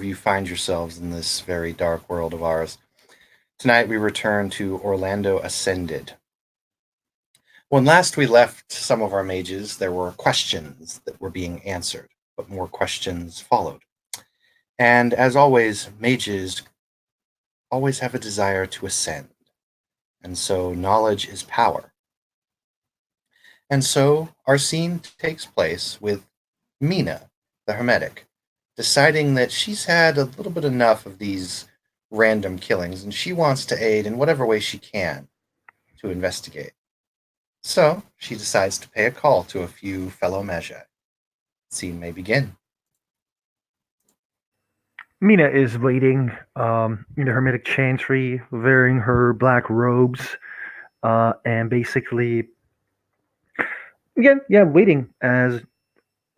you find yourselves in this very dark world of ours. Tonight we return to Orlando Ascended. When last we left some of our mages, there were questions that were being answered, but more questions followed. And as always, mages always have a desire to ascend, and so knowledge is power. And so our scene takes place with Mina, the Hermetic, deciding that she's had a little bit enough of these random killings and she wants to aid in whatever way she can to investigate. So she decides to pay a call to a few fellow Magi. Scene may begin. Mina is waiting in the Hermetic Chantry, wearing her black robes, and basically, yeah, waiting as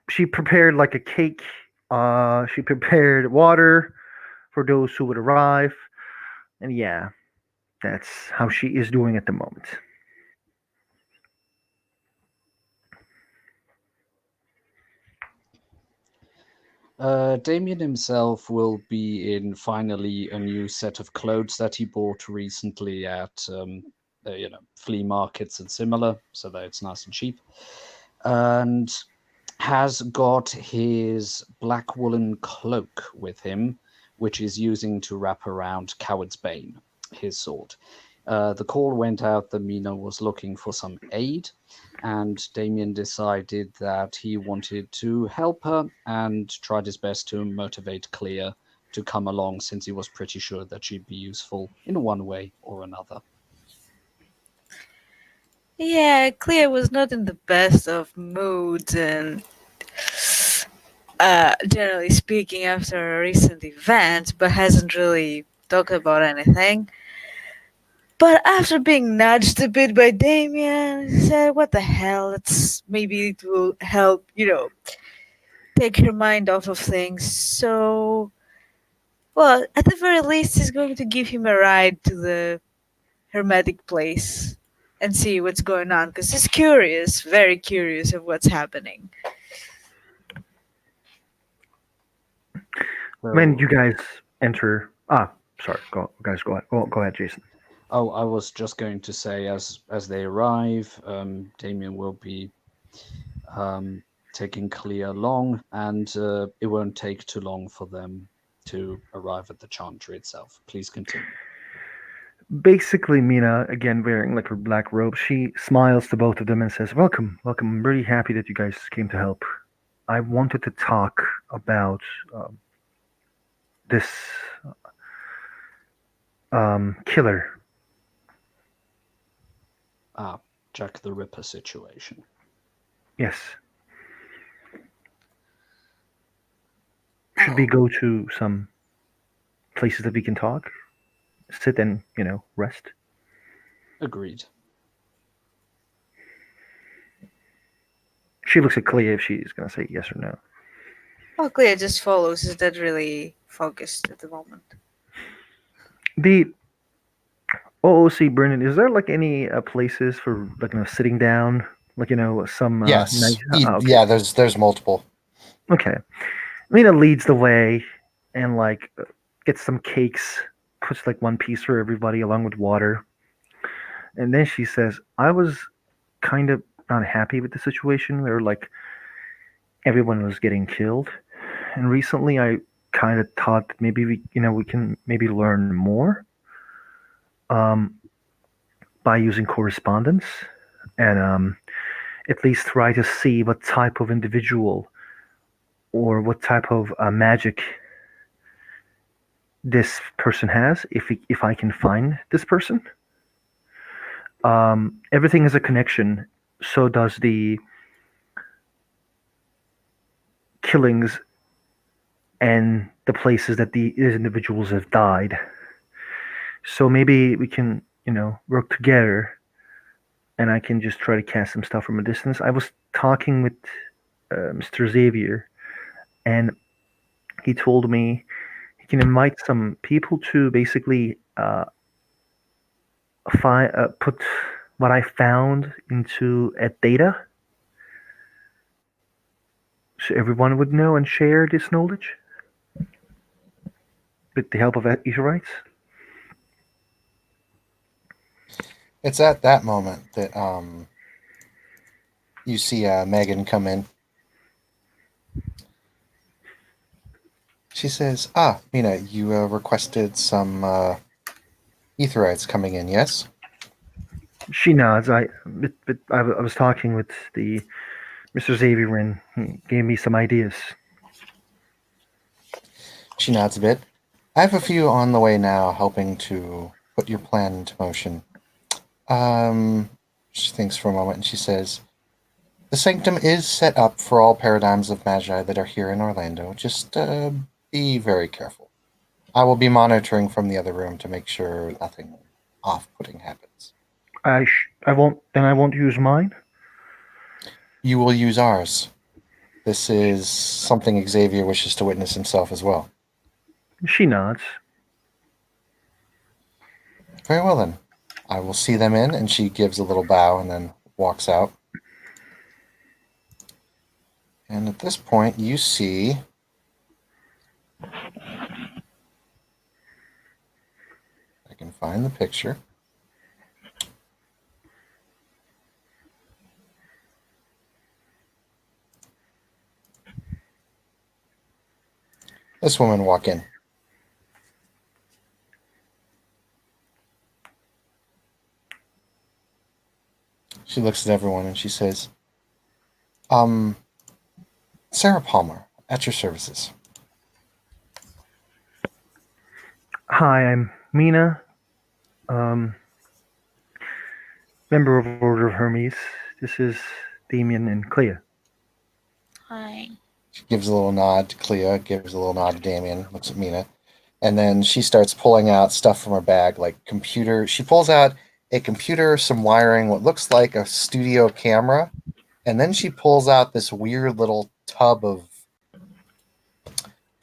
she prepared like a cake. She prepared water for those who would arrive, and yeah, that's how she is doing at the moment. Damien himself will be in finally a new set of clothes that he bought recently at flea markets and similar, so that it's nice and cheap, and has got his black woolen cloak with him, which he's using to wrap around Coward's Bane, his sword. The call went out that Mina was looking for some aid, and Damien decided that he wanted to help her and tried his best to motivate Clea to come along since he was pretty sure that she'd be useful in one way or another. Yeah, Clea was not in the best of moods, and generally speaking, after a recent event, but hasn't really talked about anything. But after being nudged a bit by Damien, he said, "What the hell? Maybe it will help, take her mind off of things." So, well, at the very least, he's going to give him a ride to the hermetic place and see what's going on because he's curious, very curious of what's happening. When So, you guys enter, sorry, go ahead, Jason. oh, I was just going to say, as they arrive, Damien will be taking Clea along, and it won't take too long for them to arrive at the chantry itself. Please continue. Basically, Mina, again wearing like her black robe, she smiles to both of them and says, "Welcome, welcome. I'm really happy that you guys came to help. I wanted to talk about this killer." Ah, Jack the Ripper situation. Yes. Should we Oh, go to some places that we can talk, sit and rest? agreed. She looks at Clea if she's gonna say yes or no. Well, Clea just follows. Is that really focused at the moment? The OOC Brennan, is there like any places for like sitting down, like some nice? Yes. Okay, Yeah, there's multiple. okay. Lena leads the way and like gets some cakes, puts like one piece for everybody along with water, and then she says, "I was kind of not happy with the situation where like everyone was getting killed, and recently I kind of thought that maybe we can maybe learn more um, by using correspondence and at least try to see what type of individual or what type of magic this person has if I can find this person. Everything is a connection. So does the killings and the places that these individuals have died. So maybe we can, work together and I can just try to cast some stuff from a distance. I was talking with Mr. Xavier and he told me he can invite some people to basically put what I found into a data so everyone would know and share this knowledge. with the help of Eaterites? It's at that moment that you see Megan come in. She says, Mina, you requested some Etherites coming in, yes? She nods. I was talking with the Mr. Xavier, and he gave me some ideas. She nods a bit. I have a few on the way now, helping to put your plan into motion. She thinks for a moment and she says, the sanctum is set up for all paradigms of magi that are here in Orlando. Just be very careful. I will be monitoring from the other room to make sure nothing off-putting happens. I won't use mine. You will use ours. This is something Xavier wishes to witness himself as well. She nods. Very well then. I will see them in, and she gives a little bow and then walks out. And at this point, you see I can find the picture. This woman walk in. She looks at everyone and she says, Sarah Palmer, at your services. Hi, I'm Mina, member of Order of Hermes. This is Damien and Clea. Hi. She gives a little nod to Clea, gives a little nod to Damien, looks at Mina, and then she starts pulling out stuff from her bag, like computer. She pulls out a computer, some wiring, what looks like a studio camera, and then she pulls out this weird little tub of,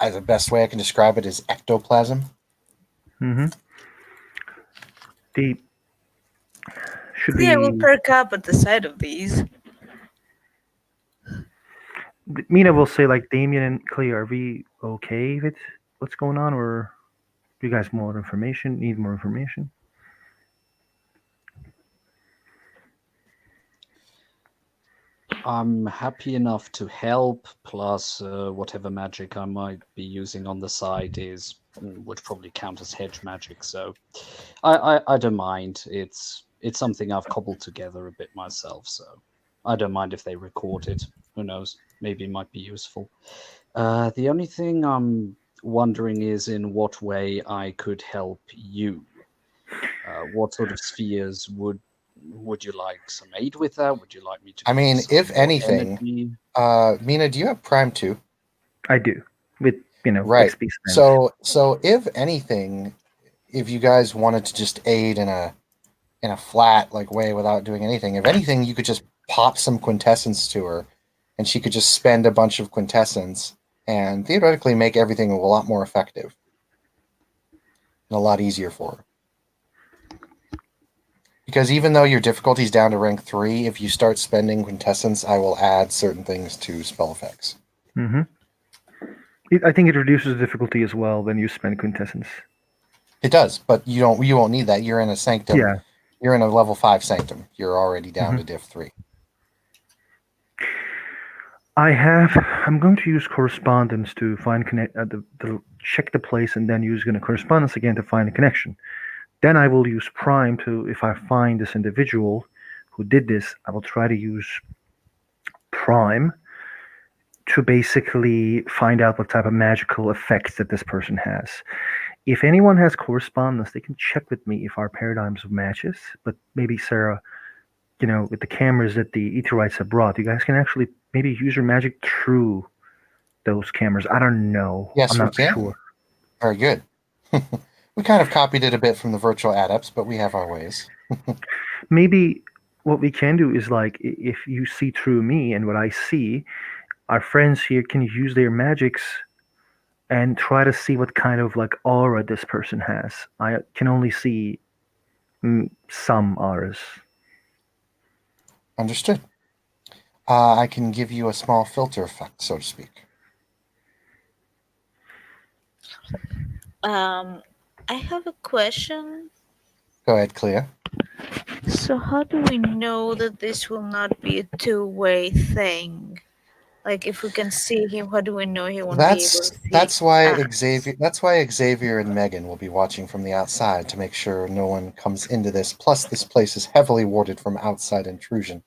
the best way I can describe it is ectoplasm. Mm-hmm. The should Yeah, we'll be perk up at the sight of these. Mina will say, like, Damien and Clea, are we okay with what's going on, or do you guys more information? Need more information? I'm happy enough to help. Plus, whatever magic I might be using on the side would probably count as hedge magic. So, I don't mind. It's something I've cobbled together a bit myself. So, I don't mind if they record it. Who knows? Maybe it might be useful. The only thing I'm wondering is in what way I could help you. What sort of spheres would you like some aid with that? Would you like me to? I mean, some if more anything, energy? Mina, do you have Prime 2? I do, with Right. XP spends. So if anything, if you guys wanted to just aid in a flat like way without doing anything, if anything, you could just pop some quintessence to her, and she could just spend a bunch of quintessence and theoretically make everything a lot more effective and a lot easier for her. Because even though your difficulty is down to rank 3, if you start spending quintessence, I will add certain things to spell effects. Mm-hmm. I think it reduces difficulty as well when you spend quintessence. It does, but you won't need that. You're in a sanctum. Yeah. You're in a level 5 sanctum. You're already down to diff 3. I'm going to use correspondence to find check the place, and then use correspondence again to find a connection. Then I will use Prime to, if I find this individual who did this, I will try to use Prime to basically find out what type of magical effects that this person has. If anyone has correspondence, they can check with me if our paradigms matches. But maybe Sarah, with the cameras that the Etherites have brought, you guys can actually maybe use your magic through those cameras. I don't know. Yes, I'm not we can. sure. Very good. We kind of copied it a bit from the virtual adepts, but we have our ways. Maybe what we can do is, like, if you see through me and what I see, our friends here can use their magics and try to see what kind of like aura this person has. I can only see some auras. Understood. I can give you a small filter effect, so to speak. I have a question. Go ahead, Clea. So how do we know that this will not be a two-way thing? Like if we can see him, how do we know he won't be able to see That's why us? Xavier and Megan will be watching from the outside to make sure no one comes into this. Plus, this place is heavily warded from outside intrusion.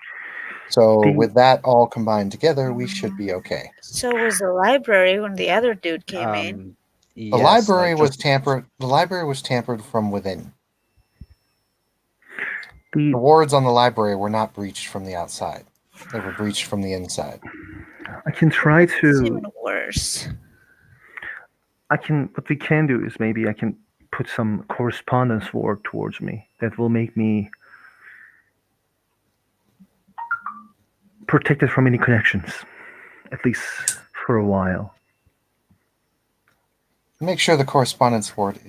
So, The with that all combined together, we should be okay. So was the library when the other dude came in. The Yes, library was tampered. The library was tampered from within. The the wards on the library were not breached from the outside. They were breached from the inside. I can try It's to. even worse. What we can do is maybe I can put some correspondence ward towards me that will make me protected from any connections, at least for a while. Make sure the correspondence ward.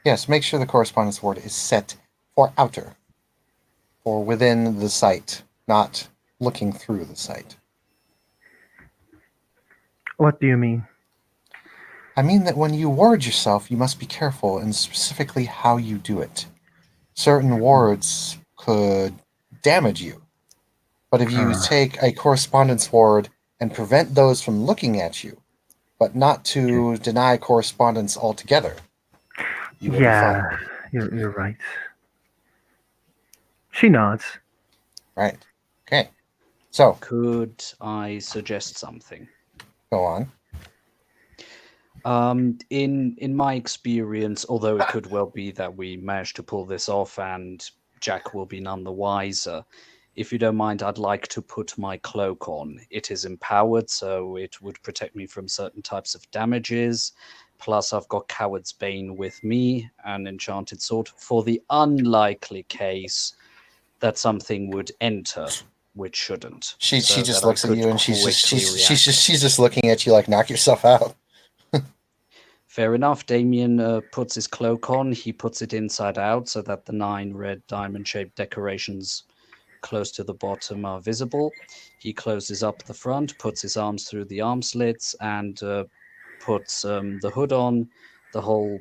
Yes, make sure the correspondence ward is set for outer, or within the site, not looking through the site. What do you mean? I mean that when you ward yourself, you must be careful in specifically how you do it. Certain wards could damage you, but if you take a correspondence ward and prevent those from looking at you, but not to deny correspondence altogether, you will be fine. You're right. She nods. Right. Okay. So, Could I suggest something? go on. In my experience, although it could well be that we managed to pull this off and Jack will be none the wiser, if you don't mind, I'd like to put my cloak on. It is empowered, so it would protect me from certain types of damages. Plus, I've got Coward's Bane with me, an enchanted sword, for the unlikely case that something would enter, which shouldn't. She so just that I looks at could you and she's quickly react. just looking at you like, knock yourself out. Fair enough. Damien puts his cloak on. He puts it inside out so that the 9 red diamond-shaped decorations close to the bottom are visible. He closes up the front, puts his arms through the arm slits, and puts the hood on. The whole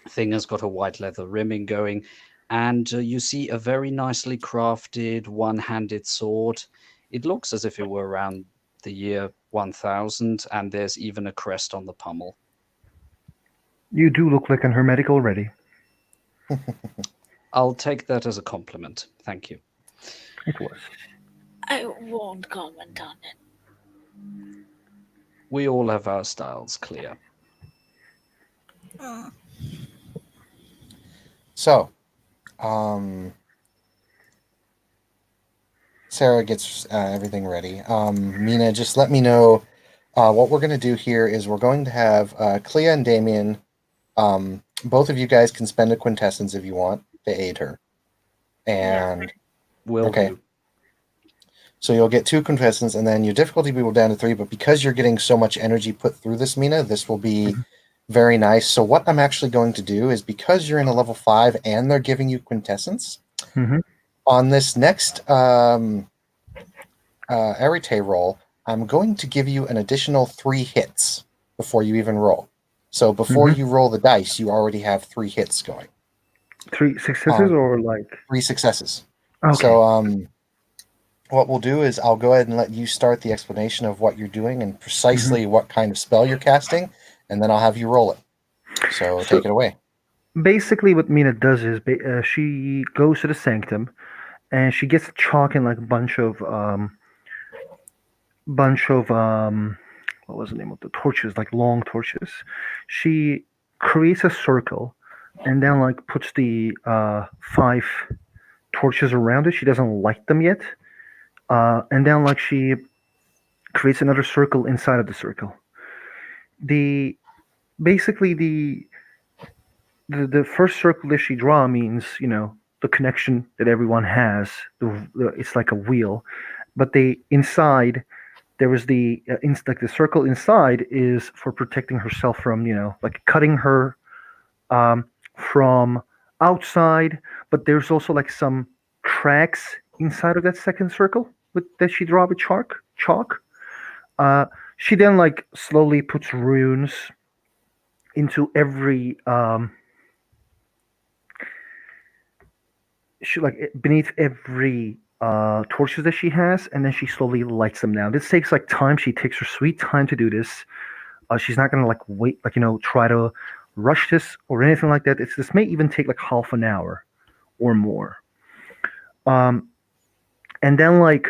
thing has got a white leather rimming going. And you see a very nicely crafted one-handed sword. It looks as if it were around the year 1000, and there's even a crest on the pommel. You do look like an hermetic already. I'll take that as a compliment. Thank you. It was. I won't comment on it. We all have our styles, clear. So, Sarah gets everything ready. Mina, just let me know. What we're going to do here is we're going to have Clea and Damien. Both of you guys can spend a quintessence if you want to aid her. And Will okay. do. So you'll get 2 quintessence, and then your difficulty will be down to 3. But because you're getting so much energy put through this, Mina, this will be very nice. So what I'm actually going to do is, because you're in a level 5 and they're giving you quintessence, on this next Arete roll, I'm going to give you an additional 3 hits before you even roll. So before you roll the dice, you already have 3 hits going. 3 successes or like 3 successes. okay. So what we'll do is I'll go ahead and let you start the explanation of what you're doing and precisely what kind of spell you're casting, and then I'll have you roll it. So take it away. Basically, what Mina does is she goes to the sanctum, and she gets chalk and like a bunch of what was the name of the torches, like long torches. She creates a circle, and then like puts the 5 torches around it. She doesn't light them yet, and then like she creates another circle inside of the circle. Basically the first circle that she draw means, you know, the connection that everyone has. It's like a wheel, but the inside there is like the circle inside is for protecting herself from, you know, like cutting her from outside. But there's also like some tracks inside of that second circle that she draw with chalk. She then like slowly puts runes into every she like beneath every torches that she has, and then she slowly lights them down. This takes like time. She takes her sweet time to do this. She's not gonna like wait, like try to rush this or anything like that. This may even take like half an hour or more. Um, and then like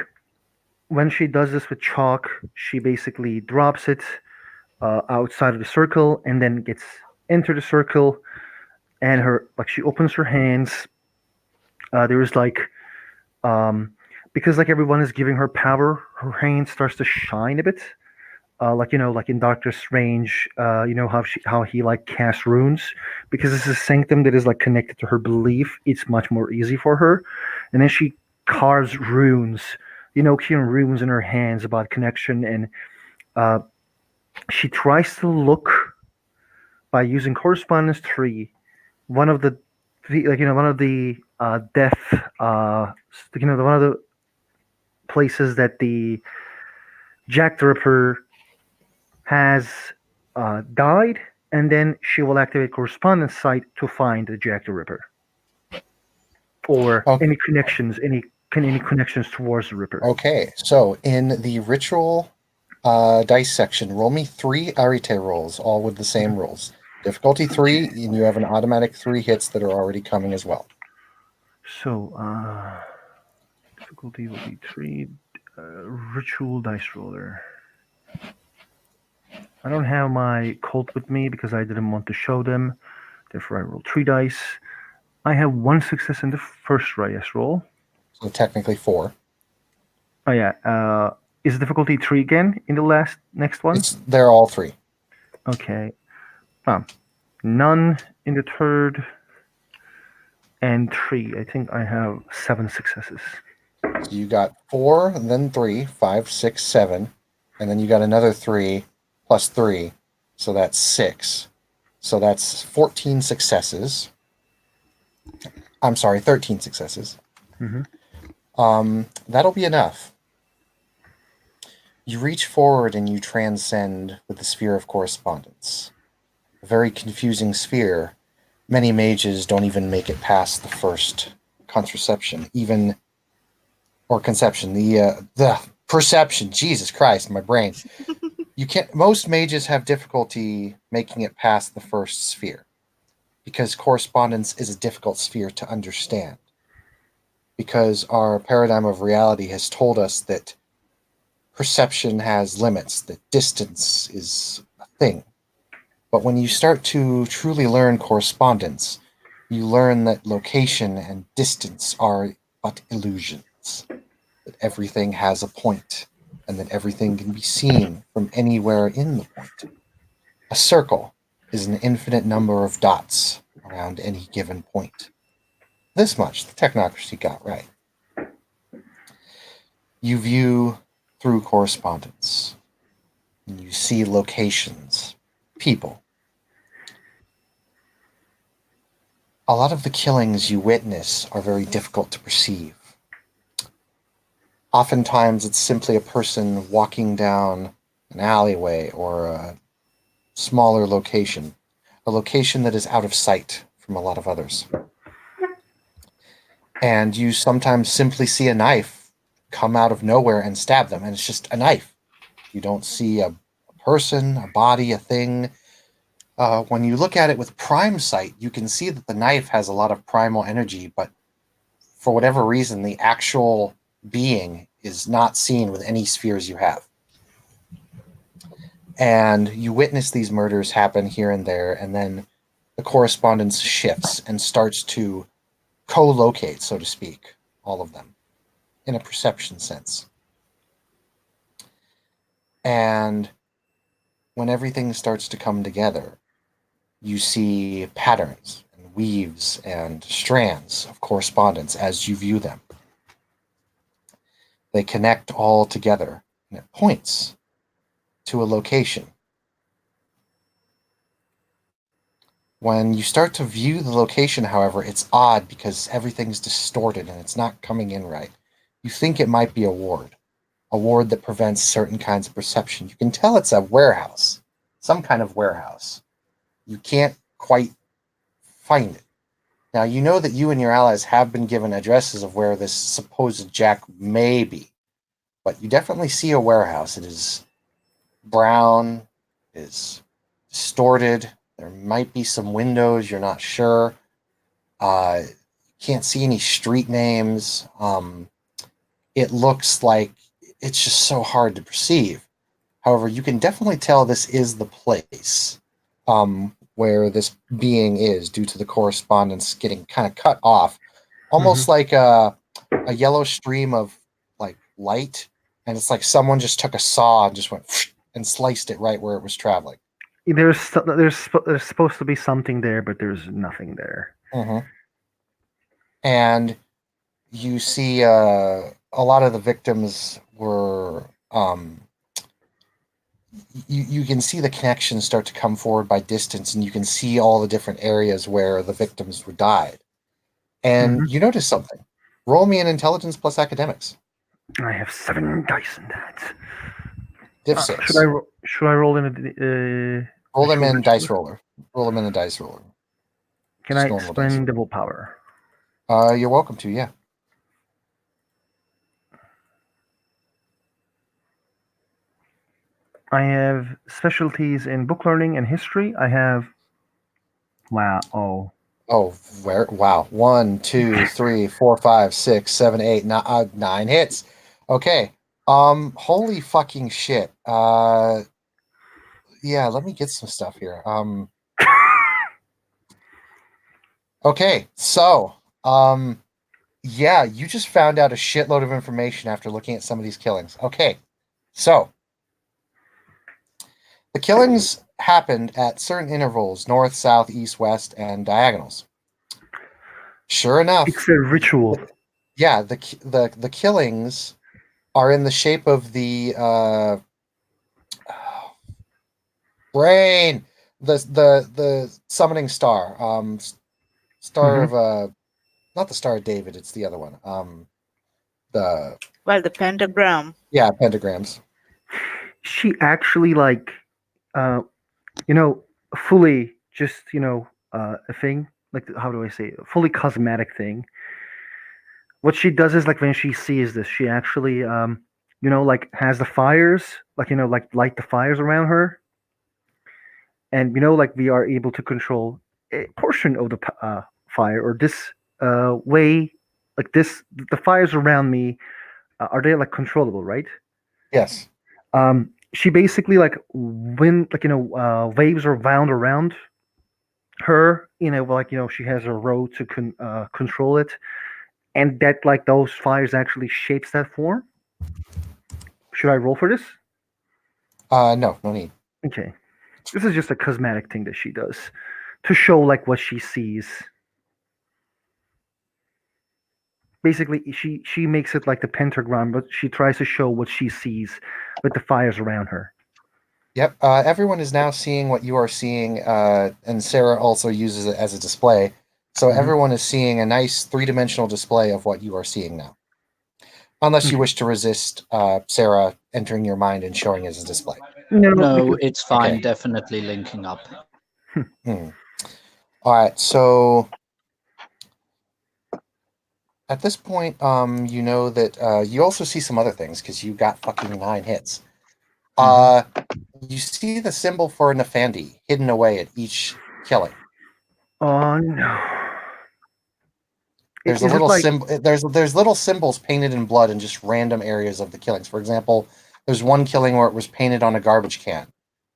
when she does this with chalk, she basically drops it outside of the circle and then gets into the circle, and her like she opens her hands. There's like because like everyone is giving her power, her hand starts to shine a bit. Like like in Doctor Strange, how he like casts runes, because this is a sanctum that is like connected to her belief. It's much more easy for her, and then she carves runes, killing runes in her hands about connection, and uh, she tries to look by using correspondence tree, one of the one of the death, one of the places that the Jack the Ripper has died, and then she will activate correspondence site to find the Jack the Ripper, or Okay. any connections, any connections towards the Ripper. Okay, so in the ritual dice section, roll me 3 Arite rolls, all with the same rules. Difficulty 3, and you have an automatic 3 hits that are already coming as well. So difficulty will be 3. Ritual dice roller. I don't have my Colt with me because I didn't want to show them. Therefore, I roll 3 dice. I have 1 success in the first dice roll. So technically 4. Oh yeah. Is difficulty 3 again in the next one? They're all 3. Okay. None in the third, and 3. I think I have 7 successes. So you got 4, and then 3, 5, 6, 7, and then you got another 3 plus 3, so that's 6. So that's 14 successes. I'm sorry, 13 successes. Mm-hmm. That'll be enough. You reach forward and you transcend with the sphere of correspondence. A very confusing sphere. Many mages don't even make it past the first contraception, or conception. The perception. Jesus Christ, my brain. You can't. Most mages have difficulty making it past the first sphere, because correspondence is a difficult sphere to understand. Because our paradigm of reality has told us that perception has limits, that distance is a thing. But when you start to truly learn correspondence, you learn that location and distance are but illusions, that everything has a point, and that everything can be seen from anywhere in the point. A circle is an infinite number of dots around any given point. This much the technocracy got right. You view through correspondence, and you see locations, people. A lot of the killings you witness are very difficult to perceive. Oftentimes it's simply a person walking down an alleyway or a smaller location, a location that is out of sight from a lot of others. And you sometimes simply see a knife come out of nowhere and stab them, and it's just a knife. You don't see a person, a body, a thing. When you look at it with prime sight, you can see that the knife has a lot of primal energy, but for whatever reason, the actual being is not seen with any spheres you have. And you witness these murders happen here and there, and then the correspondence shifts and starts to co-locate, so to speak, all of them in a perception sense. And when everything starts to come together, you see patterns and weaves and strands of correspondence as you view them. They connect all together, and it points to a location. When you start to view the location, however, it's odd because everything's distorted and it's not coming in right. You think it might be a ward that prevents certain kinds of perception. You can tell it's a warehouse, some kind of warehouse. You can't quite find it. Now, you know that you and your allies have been given addresses of where this supposed Jack may be, but you definitely see a warehouse. It is brown, it is distorted. There might be some windows, you're not sure. Can't see any street names. It looks like it's just so hard to perceive. However, you can definitely tell this is the place where this being is, due to the correspondence getting kind of cut off, almost like a yellow stream of like light, and it's like someone just took a saw and just went and sliced it right where it was traveling. There's supposed to be something there, but there's nothing there. Mm-hmm. And you see a lot of the victims were you can see the connections start to come forward by distance, and you can see all the different areas where the victims were died. And you notice something. Roll me an intelligence plus academics. I have 7 dice in that. Div 6. Should I roll in a roll them in dice roller. Roll them in a dice roller. Can Just I normal dice. spend double power? You're welcome to, yeah. I have specialties in book learning and history. I have Oh, where? Wow. 1, 2, 3, 4, 5, 6, 7, 8, 9 hits. Okay. Holy fucking shit. Yeah, let me get some stuff here. Okay, so, yeah, you just found out a shitload of information after looking at some of these killings. Okay, so the killings happened at certain intervals: north, south, east, west, and diagonals. Sure enough, It's a ritual. Yeah, the killings are in the shape of the brain, the summoning star, star of not the Star of David. It's the other one. The Well, the pentagram. pentagrams. She actually fully just a thing, like, how do I say it? A fully cosmetic thing. What she does is, like, when she sees this, she actually like has the fires, like light the fires around her, and like we are able to control a portion of the fire, or this way, like this, the fires around me, are they like controllable, right? Yes. She basically, like, when, like, waves are wound around her, she has a row to control it, and that, like, those fires actually shapes that form. Should I roll for this? No need. Okay, this is just a cosmetic thing that she does to show, like, what she sees. Basically, she makes it like the pentagram, but she tries to show what she sees with the fires around her. Yep. Everyone is now seeing what you are seeing, and Sarah also uses it as a display. So everyone is seeing a nice 3-dimensional display of what you are seeing now. Unless you wish to resist Sarah entering your mind and showing it as a display. No, it's fine. Okay. Definitely linking up. All right. So at this point, you know that you also see some other things because you got fucking 9 hits. You see the symbol for Nefandi hidden away at each killing. Oh no! There's a little symbol. There's little symbols painted in blood in just random areas of the killings. For example, there's one killing where it was painted on a garbage can.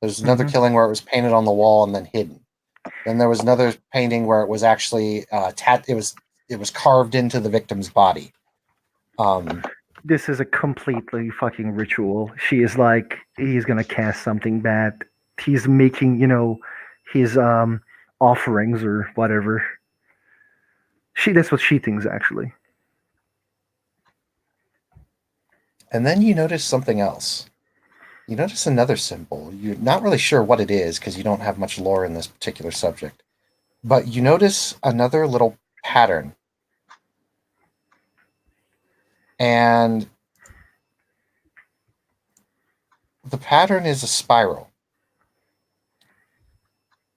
There's another killing where it was painted on the wall and then hidden. Then there was another painting where it was actually it was carved into the victim's body. This is a completely fucking ritual. She is like, he's gonna cast something bad. He's making, his offerings or whatever. That's what she thinks, actually. And then you notice something else. You notice another symbol. You're not really sure what it is because you don't have much lore in this particular subject. But you notice another little pattern. And the pattern is a spiral.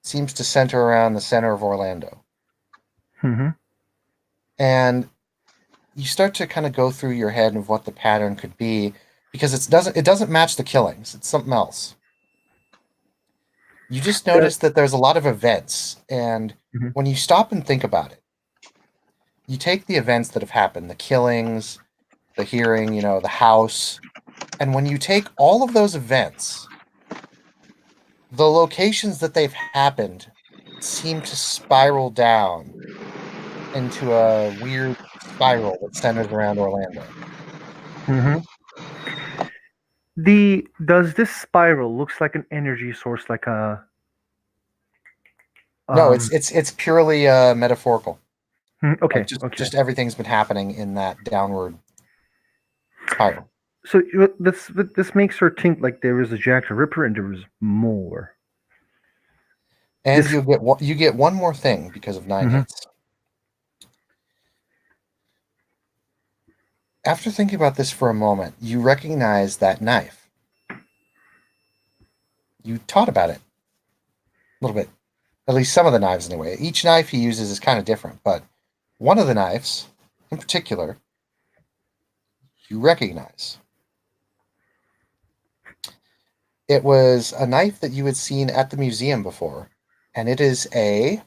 seems to center around the center of Orlando. Mm-hmm. And you start to kind of go through your head of what the pattern could be, because it doesn't match the killings. It's something else. You just notice that there's a lot of events, and Mhm. when you stop and think about it, you take the events that have happened, the killings, the hearing, the house, and when you take all of those events, the locations that they've happened seem to spiral down into a weird spiral that centers around Orlando. Mm-hmm. Does this spiral looks like an energy source, like a No, it's purely metaphorical. okay, Like just okay. just everything's been happening in that downward spiral. So this makes her think like there is a Jack the Ripper and there is more. And This- you get one more thing because of 9 Mhm. hits. After thinking about this for a moment, you recognize that knife. You taught about it a little bit. At least some of the knives, anyway. Each knife he uses is kind of different, but one of the knives, in particular, you recognize. It was a knife that you had seen at the museum before, and it is a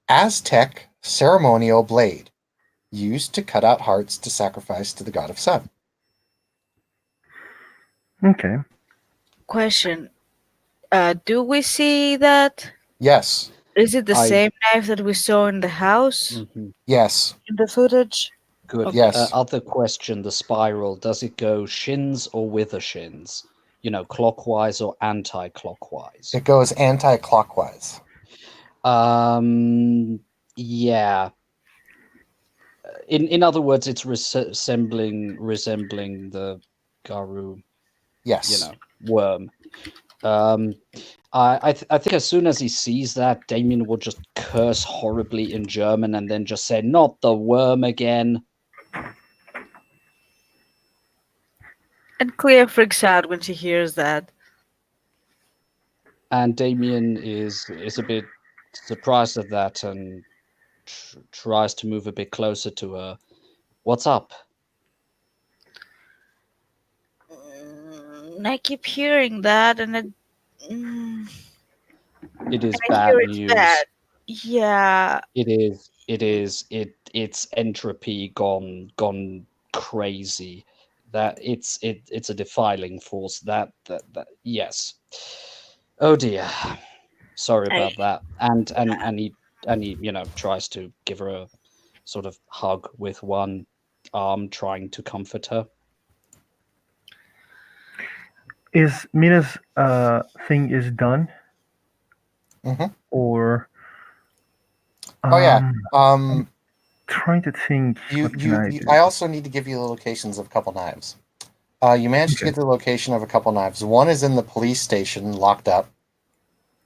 Aztec ceremonial blade used to cut out hearts to sacrifice to the god of sun. Okay. Question: do we see that? Yes, Is it the I- same knife that we saw in the house Mhm. yes, in the footage? Good. Okay. yes. Other question: the spiral, does it go shins or with the shins? Clockwise or anti-clockwise? It goes anti-clockwise. Yeah. In other words, it's resembling the Garu, Yes. worm. I think as soon as he sees that, Damien will just curse horribly in German and then just say, "Not the worm again." And Clea freaks out when she hears that. And Damien is a bit surprised at that and tries to move a bit closer to her. What's up? I keep hearing that, and It is I bad hear it's news. bad. Yeah, It is. It's entropy gone crazy. That it's a defiling force. That yes. Oh dear. Sorry about that. And he tries to give her a sort of hug with one arm, trying to comfort her. Is Mina's thing is done, Mhm. or Oh yeah. trying to think what can I do? I also need to give you the locations of a couple knives. You managed to Okay. get the location of a couple knives. One is in the police station, locked up.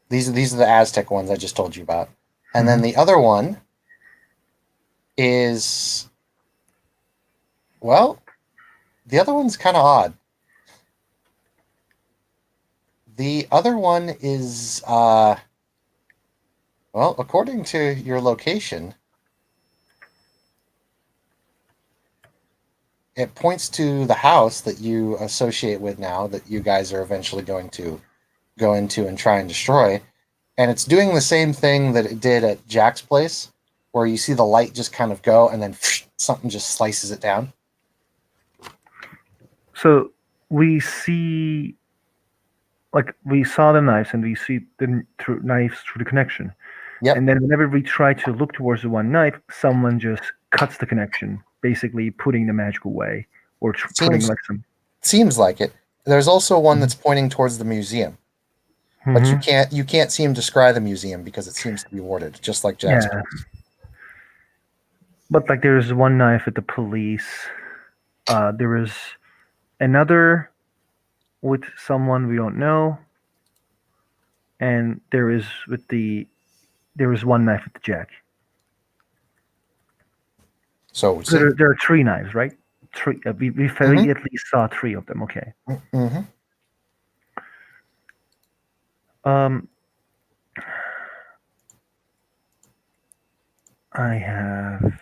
These are the Aztec ones I just told you about. And then the other one is, well, the other one's kind of odd. The other one is, well, according to your location, it points to the house that you associate with now, that you guys are eventually going to go into and try and destroy. And it's doing the same thing that it did at Jack's place, where you see the light just kind of go and then something just slices it down. So we see, like we saw the knives and we see the knives through the connection. Yep. And then whenever we try to look towards the one knife, someone just cuts the connection, basically putting the magic away or putting like some. Seems like it. There's also one that's pointing towards the museum, but Mhm. you can't see him describe the museum because it seems to be warded, just like Jack's. Yeah. But like there's one knife at the police. There is another with someone we don't know, and there is one knife at the Jack. So There are three knives, right? Three. We at least saw three of them. Okay. Mm-hmm. I have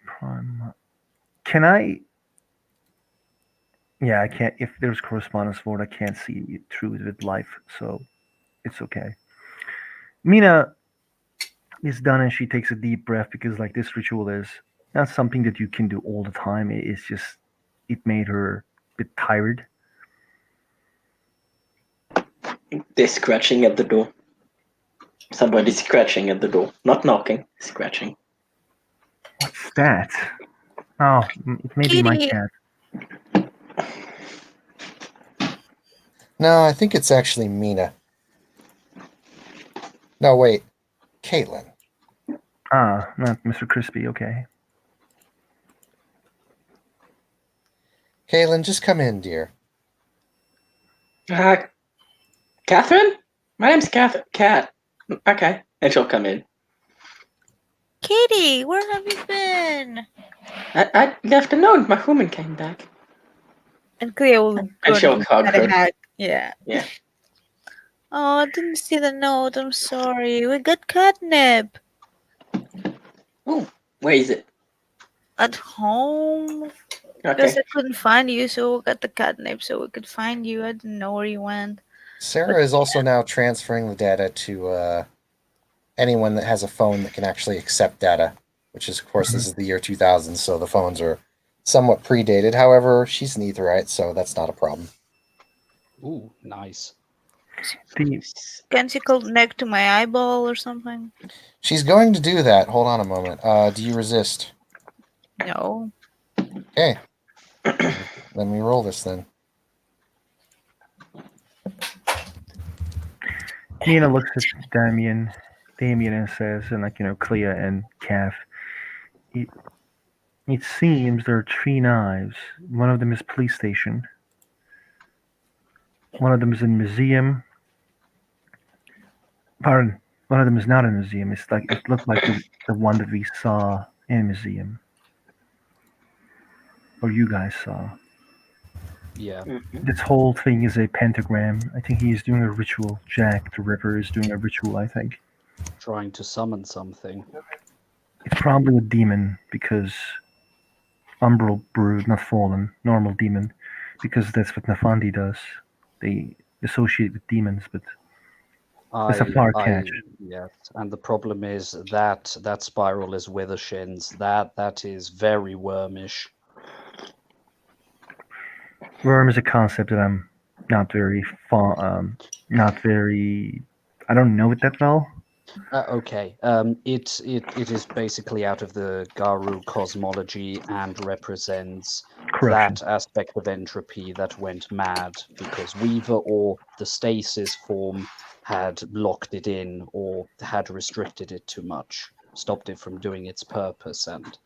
prime. Can I? Yeah, I can't. If there's correspondence for it, I can't see it through with life, so it's okay. Mina is done, and she takes a deep breath because, like, this ritual is not something that you can do all the time. It's just it made her a bit tired. They're scratching at the door. Somebody's scratching at the door. Not knocking, scratching. What's that? Oh, it may be my Kitty. cat. No, I think it's actually Mina. No, wait. Caitlin. Ah, not Mr. Crispy. Okay. Caitlin, just come in, dear. Catherine? My name's Cat. Okay. And she'll come in. Kitty, where have you been? I left a note. My woman came back. And Cleo will And she'll give hug Cat a her. hug. Yeah. Yeah. Oh, I didn't see the note. I'm sorry. We got catnip Oh, where is it? at home because Okay. I couldn't find you, so we got the catnip so we could find you. I didn't know where you went. Sarah is also now transferring the data to anyone that has a phone that can actually accept data, which is, of course, this is the year 2000, so the phones are somewhat predated. However, she's an Etherite, so that's not a problem. Ooh, nice. The Can't you connect to my eyeball or something? She's going to do that. Hold on a moment. Do you resist? No. Okay. Let me roll this then. Mina looks at Damien, and says, and like Clea and Calf. It seems there are 3 knives. One of them is police station. One of them is in museum. Pardon. One of them is not in a museum. It's like it looked like the one that we saw in a museum, or you guys saw. Yeah. Mhm. This whole thing is a pentagram. I think he is doing a ritual. Jack the Ripper is doing a ritual, I think. Trying to summon something. It's probably a demon because Umbral Brood, not Fallen, normal demon, because that's what Nafandi does. They associate with demons, but it's a far catch. Yes, and the problem is that that spiral is Withershins. That is very wormish. Worm is a concept that I'm not very I don't know it that well. Okay. It is basically out of the Garu cosmology and represents Corruption. that aspect of entropy that went mad because Weaver or the stasis form had locked it in or had restricted it too much, stopped it from doing its purpose, and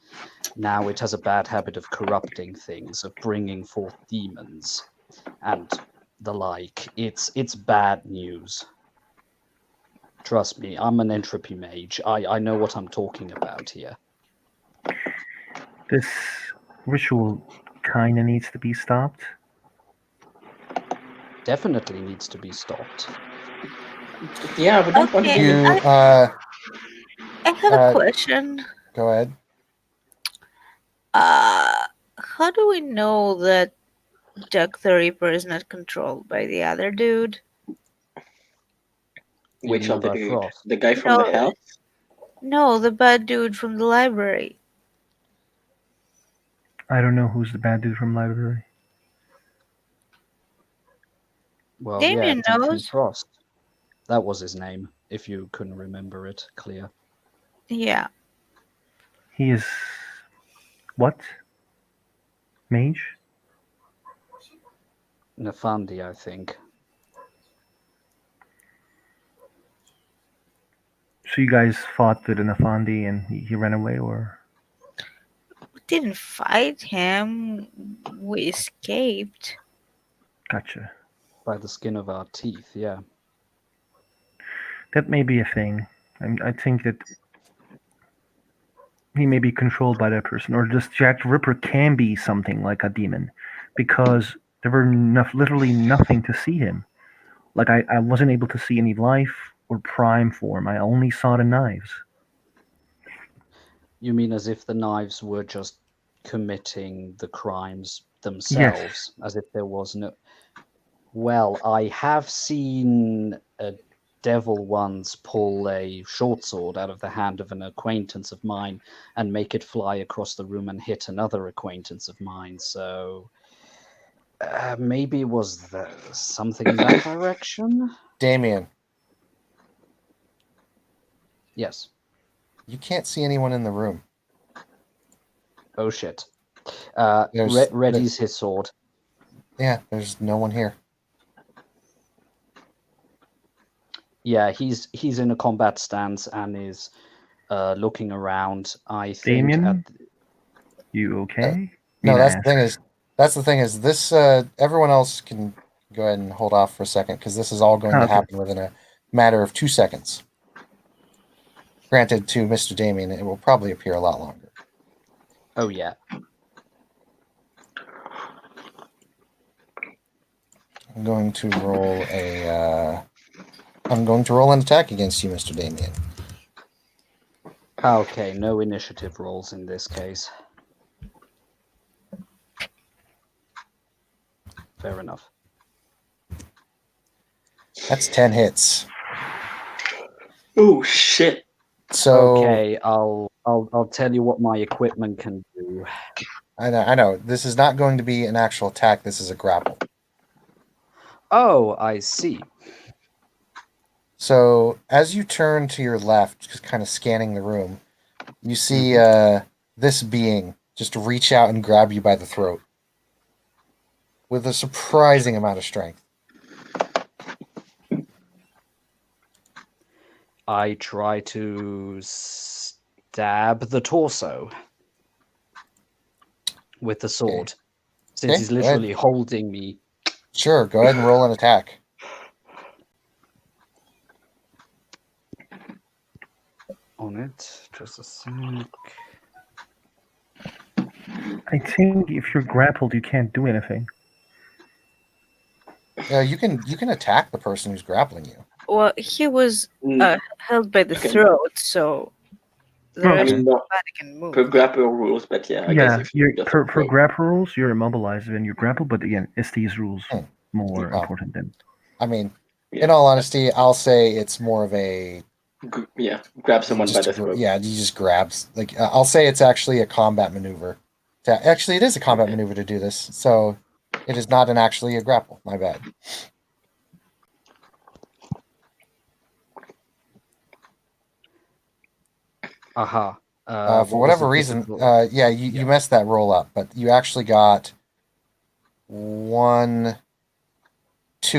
now it has a bad habit of corrupting things, of bringing forth demons and the like. It's bad news. Trust me, I'm an entropy mage. I know what I'm talking about here. This ritual kinda needs to be stopped. Definitely needs to be stopped. Yeah, we don't want to Okay. be. You, I have a uh, question. go ahead. How do we know that Jack the Ripper is not controlled by the other dude? You Which mean of the by dude? Frost? The guy from the No. house? No, the bad dude from the library. I don't know who's the bad dude from library. Well, Damien yeah, Deacon knows. Frost. That was his name, if you couldn't remember it clear. Yeah. He is what? Mage? Nafandi, I think. So you guys fought with an Afandi and he ran away, or? We didn't fight him. We escaped. Gotcha. By the skin of our teeth, yeah. That may be a thing. I think that he may be controlled by that person, or just Jack the Ripper can be something like a demon, because there were literally nothing to see him. Like I wasn't able to see any life or prime form. I only saw the knives. You mean as if the knives were just committing the crimes themselves, as if there was no. Well, I have seen a devil once pull a short sword out of the hand of an acquaintance of mine and make it fly across the room and hit another acquaintance of mine. So maybe it was something in that direction. Damien, Yes. you can't see anyone in the room. Oh shit. There's- readies his sword. Yeah, there's no one here. Yeah, he's in a combat stance and is looking around. I think. Damien? You okay? No, Mina that's the asked. thing is. That's the thing is this. Everyone else can go ahead and hold off for a second because this is all going to Okay. happen within a matter of 2 seconds. Granted, to Mr. Damien, it will probably appear a lot longer. Oh yeah. I'm going to roll a. I'm going to roll an attack against you, Mr. Damien. Okay, no initiative rolls in this case. Fair enough. That's 10 hits. Oh shit! So Okay, I'll tell you what my equipment can do. I know. This is not going to be an actual attack. This is a grapple. Oh, I see. So as you turn to your left, just kind of scanning the room, you see this being just reach out and grab you by the throat with a surprising amount of strength. I try to stab the torso with the sword, since Okay, he's go ahead. literally holding me. Sure, go ahead and roll an attack. On it, just a sec. I think if you're grappled, you can't do anything. You can attack the person who's grappling you. Well, he was Mm, held by the Okay. throat, so the No, I rest mean, of the not body can move. per grapple rules, but yeah, I yeah, guess if you're, just for roll- grapple rules, you're immobilized when you grapple, but again, ST's rules more Oh. important than. I mean, Yeah. in all honesty, I'll say it's more of a grab someone by just the throat. yeah, you just grabs. Like I'll say it's actually a combat maneuver. Actually, it is a combat Okay. maneuver to do this. So it is not actually a grapple. My bad. Aha. For what was whatever the reason, difficult- you Yeah. messed that roll up, but you actually got 2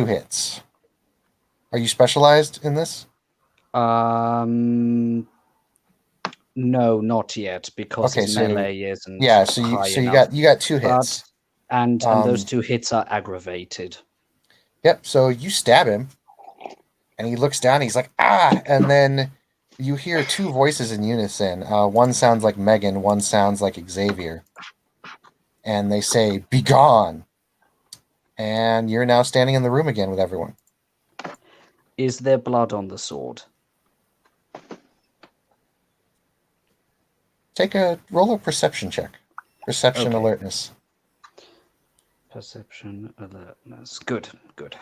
hits. Are you specialized in this? No, not yet, because Okay, his so- melee isn't Yeah. So high you enough. got 2 hits. And those Um, 2 hits are aggravated. Yep. So you stab him, and he looks down. He's like, "Ah!" And then you hear 2 voices in unison. One sounds like Megan. One sounds like Xavier. And they say, "Be gone!" And you're now standing in the room again with everyone. Is there blood on the sword? Take a roll a perception check. Perception Okay. alertness. Perception alertness. Good, good.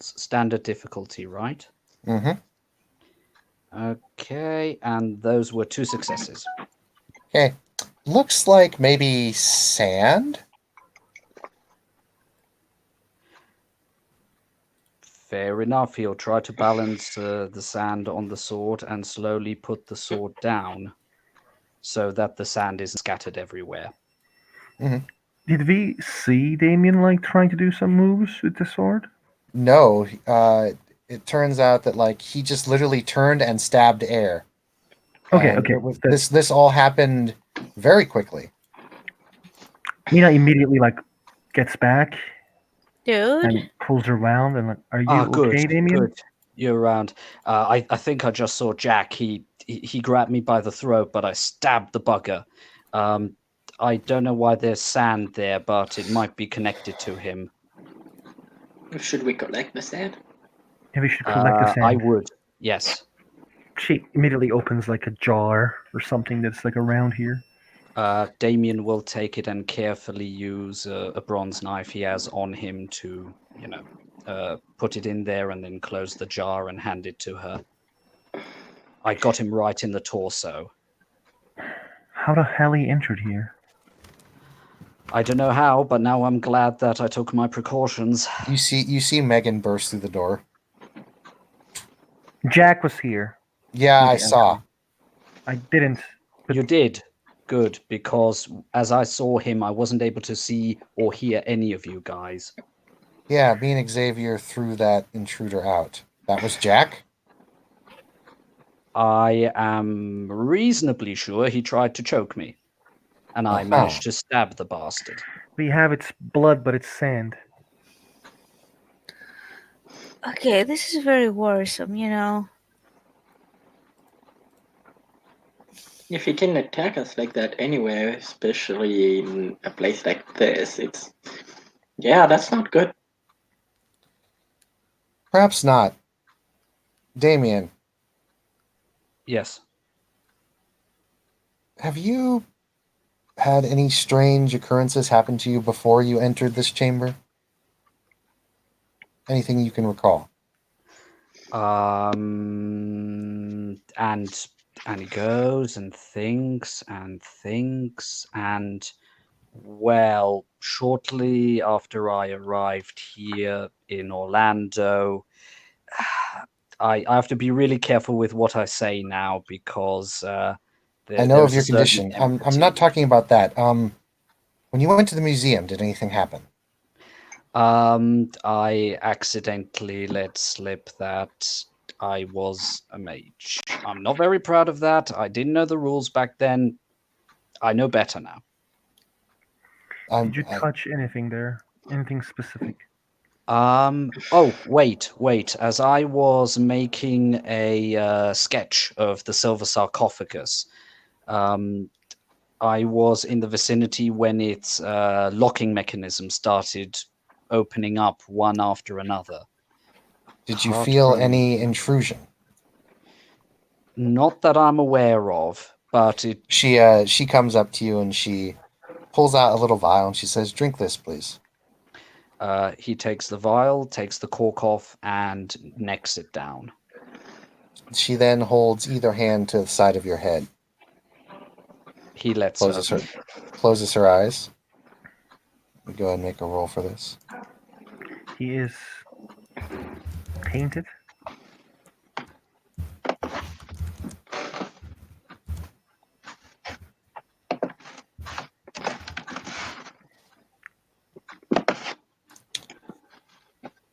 Standard difficulty, right? Mm-hmm. Okay, and those were 2 successes. Okay. Looks like maybe sand. Fair enough. He'll try to balance the sand on the sword and slowly put the sword down so that the sand isn't scattered everywhere. Did we see Damien like trying to do some moves with the sword? No. It turns out that like he just literally turned and stabbed air. Okay, And okay. it was, this all happened very quickly. Mina immediately like gets back Dude, and pulls around and like, "Are you Good, okay, Damien?" good. You're around. I think I just saw Jack. He grabbed me by the throat, but I stabbed the bugger. I don't know why there's sand there, but it might be connected to him. Should we collect the sand? Maybe we should collect the sand. I would. Yes. She immediately opens like a jar or something that's like around here. Damien will take it and carefully use a bronze knife he has on him to, put it in there and then close the jar and hand it to her. I got him right in the torso. How the hell he entered here? I don't know how, but now I'm glad that I took my precautions. You see Megan burst through the door. Jack was here. Yeah, I Yeah. saw. I didn't. But You did. Good, because as I saw him, I wasn't able to see or hear any of you guys. Yeah, me and Xavier threw that intruder out. That was Jack? I am reasonably sure he tried to choke me, and I Uh-huh. managed to stab the bastard. we have its blood, but it's sand. Okay, this is very worrisome, you know. If he can attack us like that anywhere, especially in a place like this, that's not good. Perhaps not. Damien, Yes. have you had any strange occurrences happen to you before you entered this chamber? Anything you can recall? And he goes and thinks, and well, shortly after I arrived here in Orlando, I have to be really careful with what I say now because I know of there's your a certain condition. I'm empathy. not talking about that. When you went to the museum, did anything happen? I accidentally let slip that I was a mage. I'm not very proud of that. I didn't know the rules back then. I know better now. Did you touch anything there? Anything specific? Oh, wait. As I was making a sketch of the silver sarcophagus, I was in the vicinity when its locking mechanism started opening up one after another. Did you Apart feel from- any intrusion? Not that I'm aware of, but it. She comes up to you and she pulls out a little vial and she says, "Drink this, please." He takes the vial, takes the cork off, and necks it down. She then holds either hand to the side of your head, He lets closes her eyes. Let me go ahead and make a roll for this. He is painted.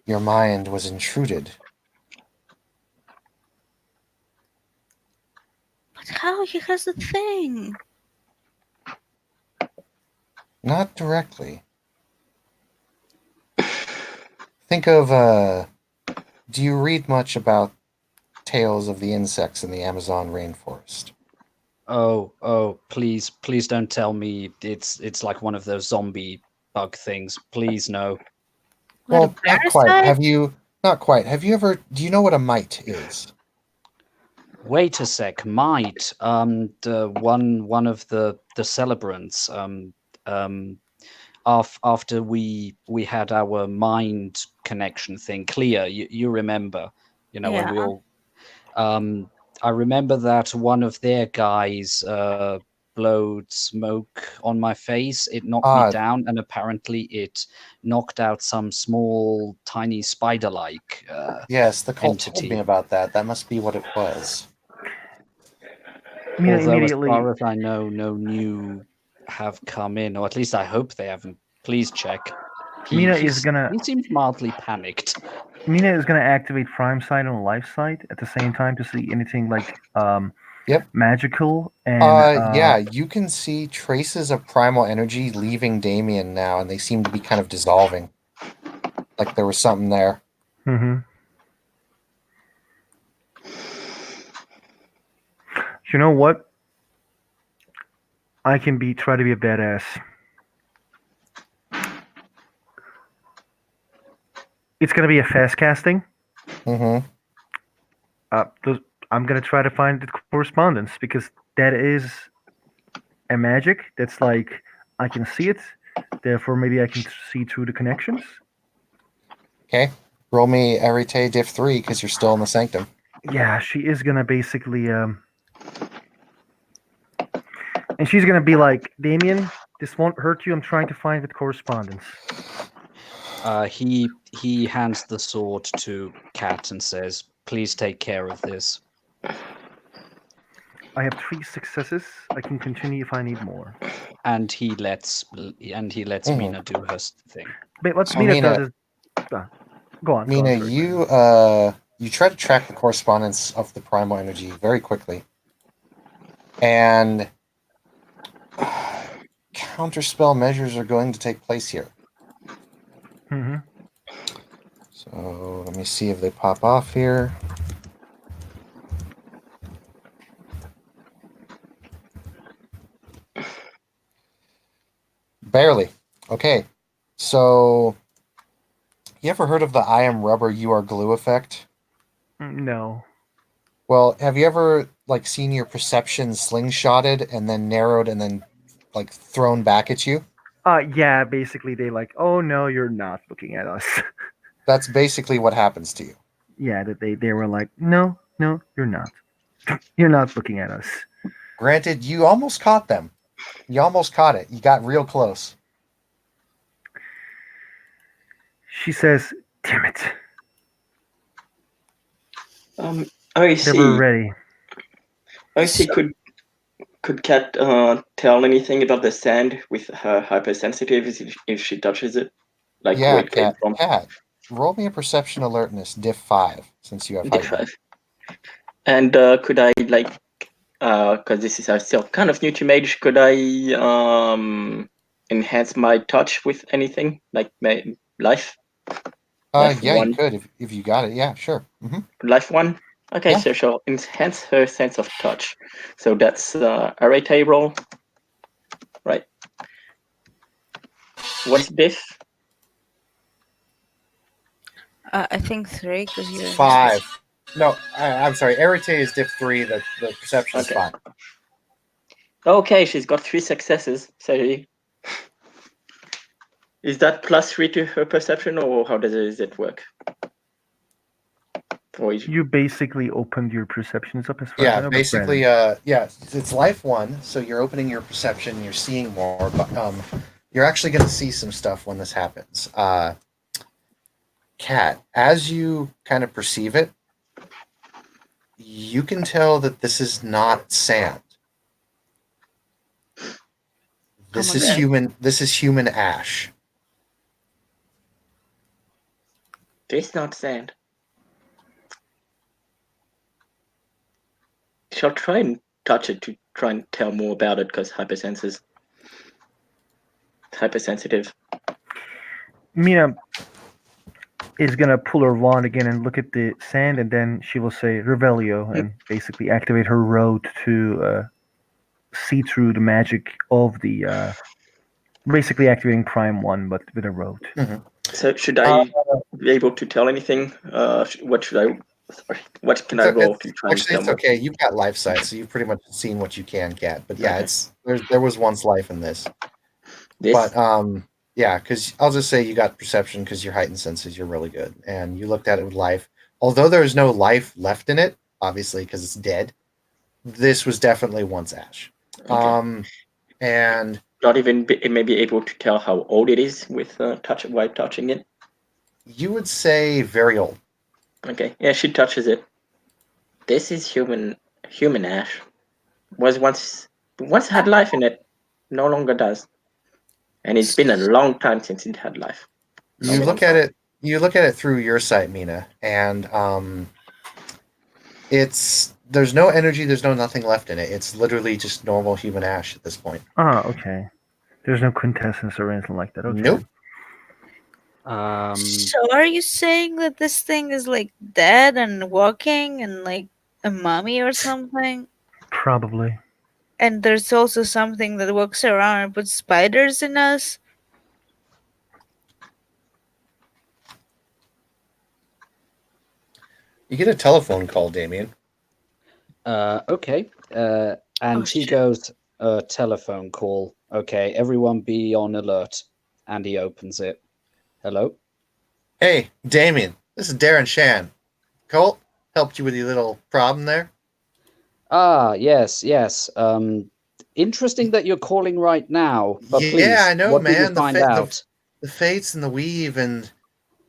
Your mind was intruded. But how he has the thing? Not directly. Think of, do you read much about tales of the insects in the Amazon rainforest? Oh, please don't tell me it's like one of those zombie bug things. Please, no. What, a Well, not quite. parasite? Not quite. Have you ever, do you know what a mite is? Wait a sec, might the one of the celebrants after we had our mind connection thing clear, you remember, when we Yeah. all I remember that one of their guys blowed smoke on my face. It knocked me down, and apparently it knocked out some small, tiny spider-like Yes, the cult entity. told me about that. That must be what it was. Mina Although, immediately. as far as I know, no new have come in, or at least I hope they haven't. Please check. He seems mildly panicked. Mina is gonna activate Prime Sight on Life Sight at the same time to see anything like Yep. magical and Yeah, you can see traces of primal energy leaving Damien now, and they seem to be kind of dissolving. Like there was something there. Mm-hmm. You know what? I can try to be a badass. It's gonna be a fast casting. Mm-hmm. I'm gonna try to find the correspondence because that is a magic. That's like I can see it. Therefore, maybe I can see through the connections. Okay. Roll me Arete Diff 3 because you're still in the sanctum. Yeah, she is gonna basically and she's gonna be like, Damien, this won't hurt you. I'm trying to find the correspondence. He hands the sword to Cat and says, "Please take care of this." I have 3 successes. I can continue if I need more. And he lets Mhm. Mina do her thing. But what So, Mina Mina- does is go on. Mina, sorry. you try to track the correspondence of the primal energy very quickly, and counterspell measures are going to take place here. Mm-hmm. So let me see if they pop off here. Barely. Okay. So you ever heard of the I am rubber, you are glue effect? No. Well, have you ever like seen your perception slingshotted and then narrowed and then like thrown back at you? Yeah, basically they like, oh no, you're not looking at us. That's basically what happens to you. Yeah, that they were like, no, you're not. You're not looking at us. Granted, you almost caught them. You almost caught it. You got real close. She says, damn it. I They were see. ready. I see. Could Cat tell anything about the sand with her hypersensitive if she touches it? Like Yeah, where it came cat. from? Cat. Roll me a perception alertness, diff 5, since you have heightened. Five. And could I like, because this is still kind of new to mage, could I enhance my touch with anything like my life? Life Yeah, one. you could if you got it. Yeah, sure. Mm-hmm. Life one. Okay, Yeah. so she'll enhance her sense of touch. So that's array roll, right? What's diff? I think 3 because you're 5. No, I'm sorry. Arete is diff 3. The perception is Okay. 5. Okay, she's got 3 successes. So is that +3 to her perception, or how does it work? Or You basically opened your perceptions up as far as I Yeah, know. but basically, Brandon- yeah, it's life 1, so you're opening your perception, you're seeing more, but you're actually going to see some stuff when this happens. Cat, as you kind of perceive it, you can tell that this is not sand. This Come is again? human. This is human ash. It's not sand. Shall try and touch it to try and tell more about it because hypersensitive. Mina is gonna pull her wand again and look at the sand, and then she will say Revelio and basically activate her road to see through the magic of the basically activating Prime 1, but with a road. So should I be able to tell anything? What should I? Sorry, what can I roll to try and Actually, tell it's more? okay. You've got life sight, so you've pretty much seen what you can, Cat. But yeah, Okay. there was once life in this. This. But yeah, because I'll just say you got perception because your heightened senses, you're really good, and you looked at it with life. Although there is no life left in it, obviously because it's dead. This was definitely once ash. Okay. And Not even maybe able to tell how old it is with while touching it. you would say very old. Okay. Yeah, she touches it. This is human ash. Was once had life in it. No longer does. And it's been a long time since it had life. You look at it. You look at it through your sight, Mina, and there's no energy. There's no nothing left in it. It's literally just normal human ash at this point. Okay. There's no quintessence or anything like that. Okay. Nope. So are you saying that this thing is like dead and walking and like a mummy or something? Probably. And there's also something that walks around and puts spiders in us. You get a telephone call, Damien. Okay. And Oh, he shit. goes, telephone call. Okay, everyone be on alert. And he opens it. Hello? Hey, Damien, this is Darren Shan. Colt, helped you with your little problem there? Ah, yes. Interesting that you're calling right now, but Yeah, please, I know, what did you man. find out? The fates and the weave and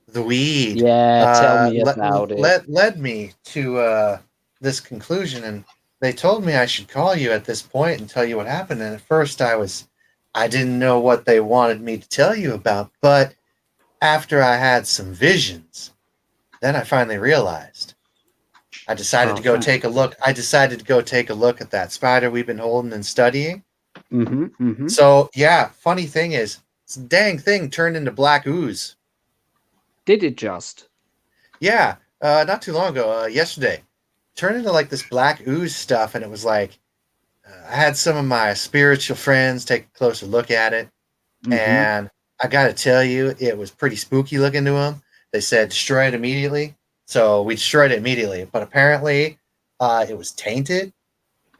the weed Yeah, tell me about it. led me to this conclusion, and they told me I should call you at this point and tell you what happened. And at first, I didn't know what they wanted me to tell you about, but after I had some visions, then I finally realized. I decided Oh, to go thank- take a look. I decided to go take a look at that spider we've been holding and studying. Mm-hmm. So yeah, funny thing is, this dang thing turned into black ooze. Did it just? Yeah, not too long ago, yesterday, turned into like this black ooze stuff, and it was like I had some of my spiritual friends take a closer look at it, Mhm. and I got to tell you, it was pretty spooky looking to them. They said destroy it immediately, so we destroyed it immediately. But apparently, it was tainted,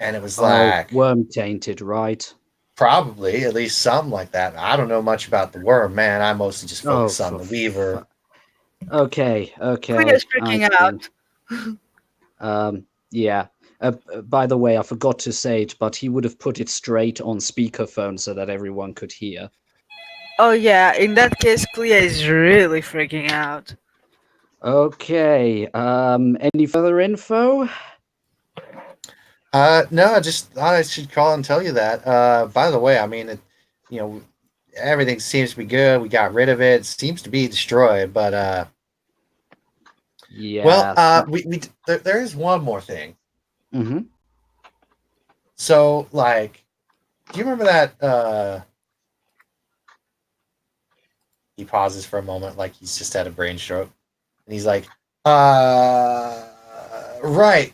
and it was like Worm tainted, right? probably at least something like that. I don't know much about the worm, man. I mostly just focus on for the weaver. Okay. Queer's freaking I out. see. Yeah. By the way, I forgot to say it, but he would have put it straight on speakerphone so that everyone could hear. Oh yeah, in that case, Clea is really freaking out. Okay. Any further info? No, I just thought I should call and tell you that. By the way, I mean, you know, everything seems to be good. We got rid of it. It seems to be destroyed, but Yeah. well, there is one more thing. Mm-hmm. So, like, do you remember that? He pauses for a moment, like he's just had a brain stroke, and he's like, right,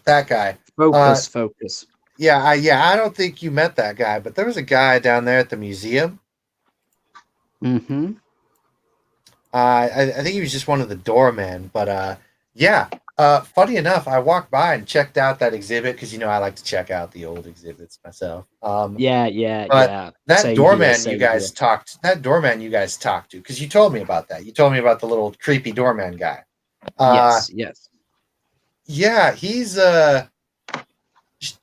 that guy. Focus. Yeah, I don't think you met that guy, but there was a guy down there at the museum. Mm-hmm. I think he was just one of the doormen, but yeah. Funny enough, I walked by and checked out that exhibit because I like to check out the old exhibits myself. Yeah. But that Same doorman here, you same guys here. talked. That doorman you guys talked to because you told me about that. You told me about the little creepy doorman guy. Yes. Yeah, he's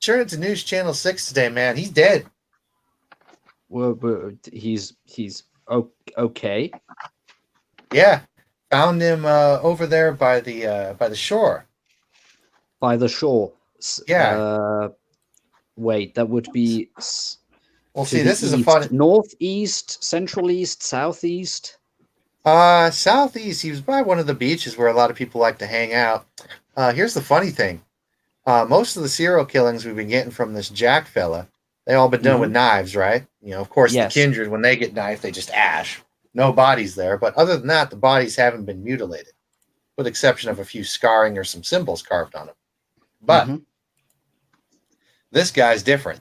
turned to News Channel 6 today, man. He's dead. Well, he's okay. Yeah, found him over there by the shore. By the shore. Yeah. Wait, that would be Well, to see, the this is a east, fun northeast, central east, southeast. southeast. He was by one of the beaches where a lot of people like to hang out. Here's the funny thing. Most of the serial killings we've been getting from this Jack fella, they all been done with knives, right? Of course, Yes. the kindred, when they get knifed, they just ash. No bodies there. But other than that, the bodies haven't been mutilated, with the exception of a few scarring or some symbols carved on them. But this guy's different.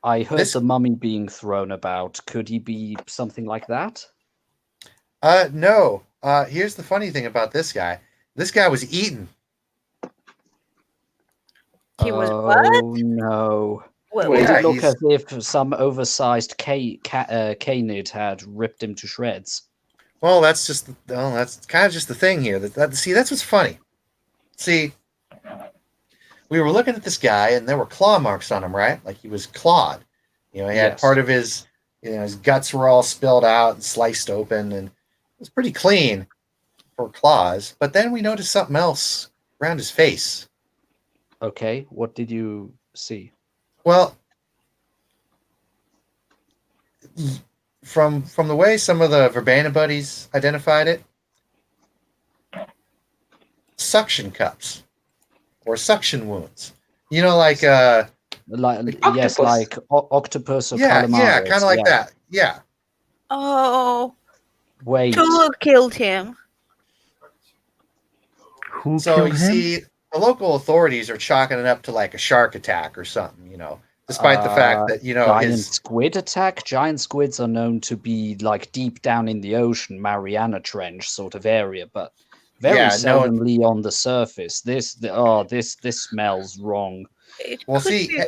I heard the mummy being thrown about. Could he be something like that? No. Here's the funny thing about this guy. This guy was eaten. He was Oh what? no! Well, Wait, Did yeah, it look he's- as if some oversized canid had ripped him to shreds? Well, that's kind of just the thing here. See, that's what's funny. See, we were looking at this guy, and there were claw marks on him, right? Like he was clawed. He had Yes. part of his, his guts were all spilled out and sliced open, and it was pretty clean for claws. But then we noticed something else around his face. Okay, what did you see? Well, from the way some of the Verbena buddies identified it, suction cups or suction wounds. Like Yes, octopus. like octopus or yeah, calamaris. kind of like that. Yeah. oh, Wait, Tulu killed him. Who So killed you him? see, the local authorities are chalking it up to like a shark attack or something, despite the fact that, Giant squid attack. Giant squids are known to be like deep down in the ocean, Mariana Trench sort of area, but very Yeah, no one- seldomly on the surface. This smells wrong. It well, could see, be.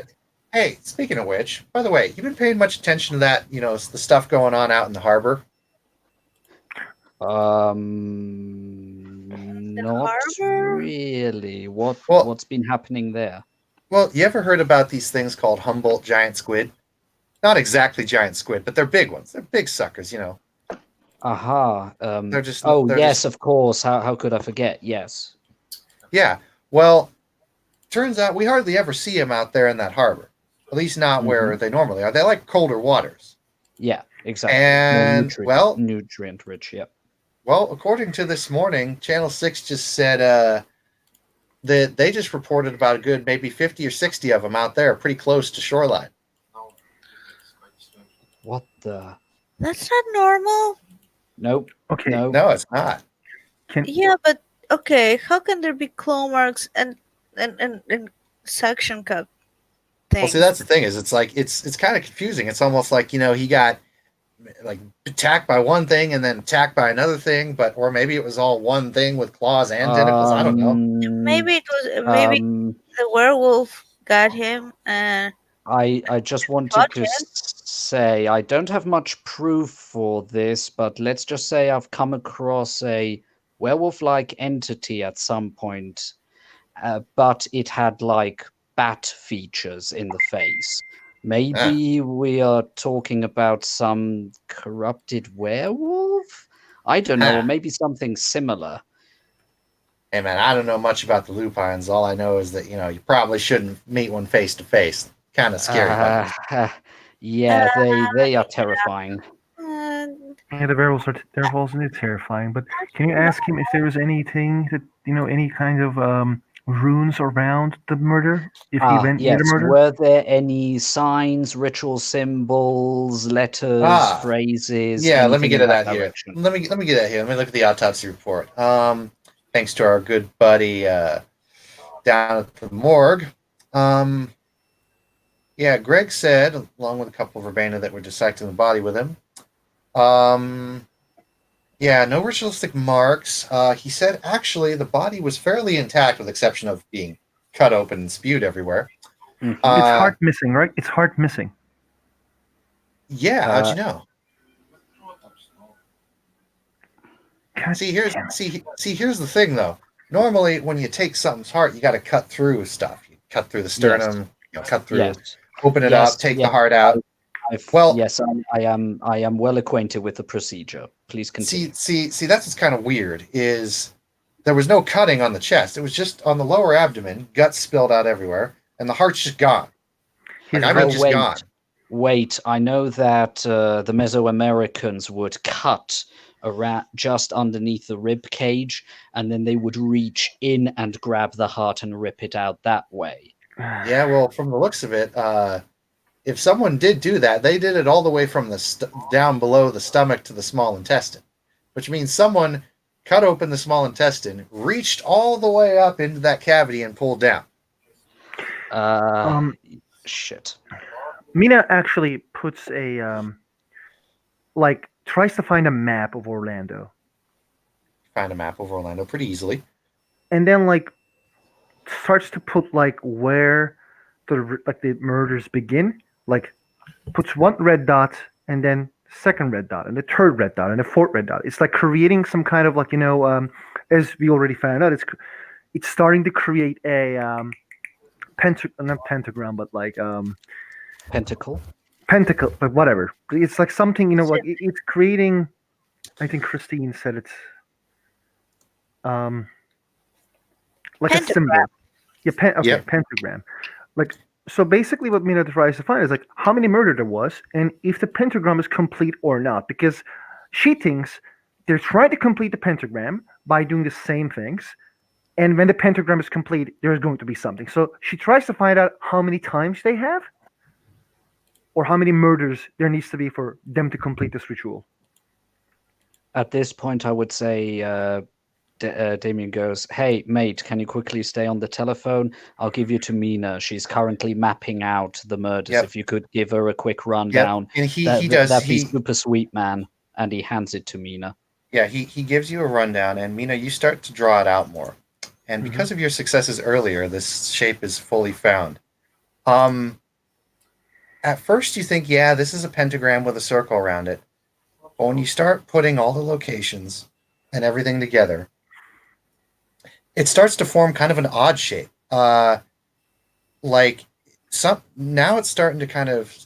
hey, speaking of which, by the way, you been paying much attention to that, the stuff going on out in the harbor? Not harbor? really. Well- What's been happening there? Well, you ever heard about these things called Humboldt giant squid? Not exactly giant squid, but they're big ones. They're big suckers, Aha. They're just. Oh they're yes, just- of course. How could I forget? Yes. Yeah. Well, turns out we hardly ever see them out there in that harbor. At least not where they normally are. They like colder waters. Yeah, exactly. And, well- nutrient rich. Yep. Well, according to this morning, Channel 6 just said that they just reported about a good maybe 50 or 60 of them out there, pretty close to shoreline. What the? That's not normal. Nope. Okay. No. No, it's not. Yeah, but okay. How can there be claw marks and suction cup things? Well, see, that's the thing is, it's like it's kind of confusing. It's almost like he got like attacked by one thing and then attacked by another thing, or maybe it was all one thing with claws and tentacles. I don't know. Maybe it was maybe the werewolf got him. I just wanted Got to him. say I don't have much proof for this, but let's just say I've come across a werewolf-like entity at some point, but it had like bat features in the face. Maybe we are talking about some corrupted werewolf? I don't know, or maybe something similar. Hey man, I don't know much about the lupines. All I know is that you probably shouldn't meet one face to face. Kind of scary. Yeah, they are terrifying. Yeah, the werewolves are indeed terrifying. But can you ask him if there was anything that any kind of runes around the murder? If he went near Yes. the murder? Were there any signs, ritual symbols, letters, phrases? Yeah, let me anything get in at that here. direction? Let me get at here. Let me look at the autopsy report. Thanks to our good buddy down at the morgue. Yeah, Greg said, along with a couple of Urbana that were dissecting the body with him. Yeah, no ritualistic marks. He said actually the body was fairly intact, with the exception of being cut open and spewed everywhere. Mhm. It's heart missing, right? It's heart missing. Yeah, how'd you know? God See, here's damn it. here's the thing though. Normally, when you take something's heart, you got to cut through stuff. You cut through the sternum, cut through, Yes. open it Yes, up, take yeah. the heart out. Well, yes, I am well acquainted with the procedure. Please continue. See, that's what's kind of weird. Is there was no cutting on the chest? It was just on the lower abdomen, guts spilled out everywhere, and the heart's just gone. His I mean, just gone. Wait, I know that the Mesoamericans would cut around just underneath the rib cage, and then they would reach in and grab the heart and rip it out that way. Yeah, well, from the looks of it, if someone did do that, they did it all the way from the down below the stomach to the small intestine, which means someone cut open the small intestine, reached all the way up into that cavity, and pulled down. Shit. Mina actually puts a tries to find a map of Orlando, Find a map of Orlando pretty easily. and then starts to put where the murders begin. Puts one red dot, and then second red dot, and the third red dot, and the fourth red dot. It's like creating some kind of as we already found out, it's starting to create a not pentagram, but Pentacle. pentacle, but whatever. It's like something, it's creating. I think Christine said it's like a symbol. Yeah, Yep. pentagram. So basically, what Mina tries to find is how many murder there was, and if the pentagram is complete or not. Because she thinks they're trying to complete the pentagram by doing the same things, and when the pentagram is complete, there's going to be something. So she tries to find out how many times they have, or how many murders there needs to be for them to complete this ritual. At this point, I would say Damien goes, "Hey, mate, can you quickly stay on the telephone? I'll give you to Mina. She's currently mapping out the murders. Yep. If you could give her a quick Yep. rundown, And he does. that'd be He super sweet, man." And he hands it to Mina. Yeah, he gives you a rundown, and Mina, you start to draw it out more. And because of your successes earlier, this shape is fully found. At first, you think, yeah, this is a pentagram with a circle around it. But when you start putting all the locations and everything together, it starts to form kind of an odd shape. Like now it's starting to kind of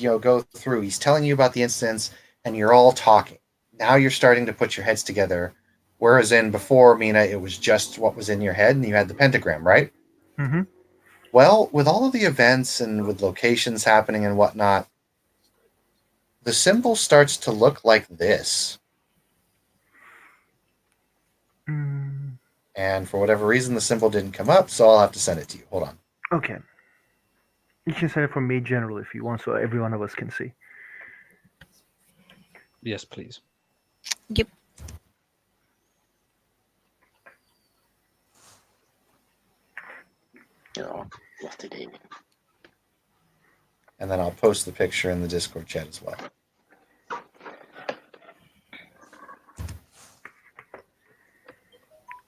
go through. He's telling you about the incidents, and you're all talking. Now you're starting to put your heads together. Whereas before, Mina, it was just what was in your head, and you had the pentagram, right? Mm-hmm. Well, with all of the events and with locations happening and whatnot, the symbol starts to look like this. Mm, And for whatever reason, the symbol didn't come up, so I'll have to send it to you. Hold on. okay. You can send it from me general if you want, so every one of us can see. Yes, please. Yep. Oh, lost it, Damien. And then I'll post the picture in the Discord chat as well.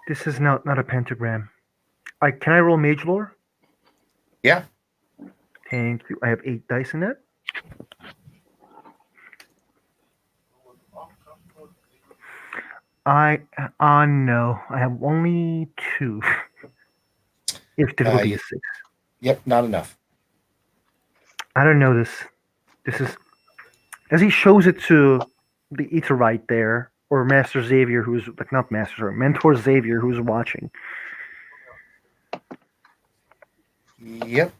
This is not a pentagram. Can I roll mage lore? Yeah. Thank you. I have 8 dice in it. No, I have only 2. If difficulty is 6. Yep, not enough. I don't know this. This is as he shows it to the Etherite there, or Master Xavier, who's like not Master, sorry, Mentor Xavier, who's watching. Yep.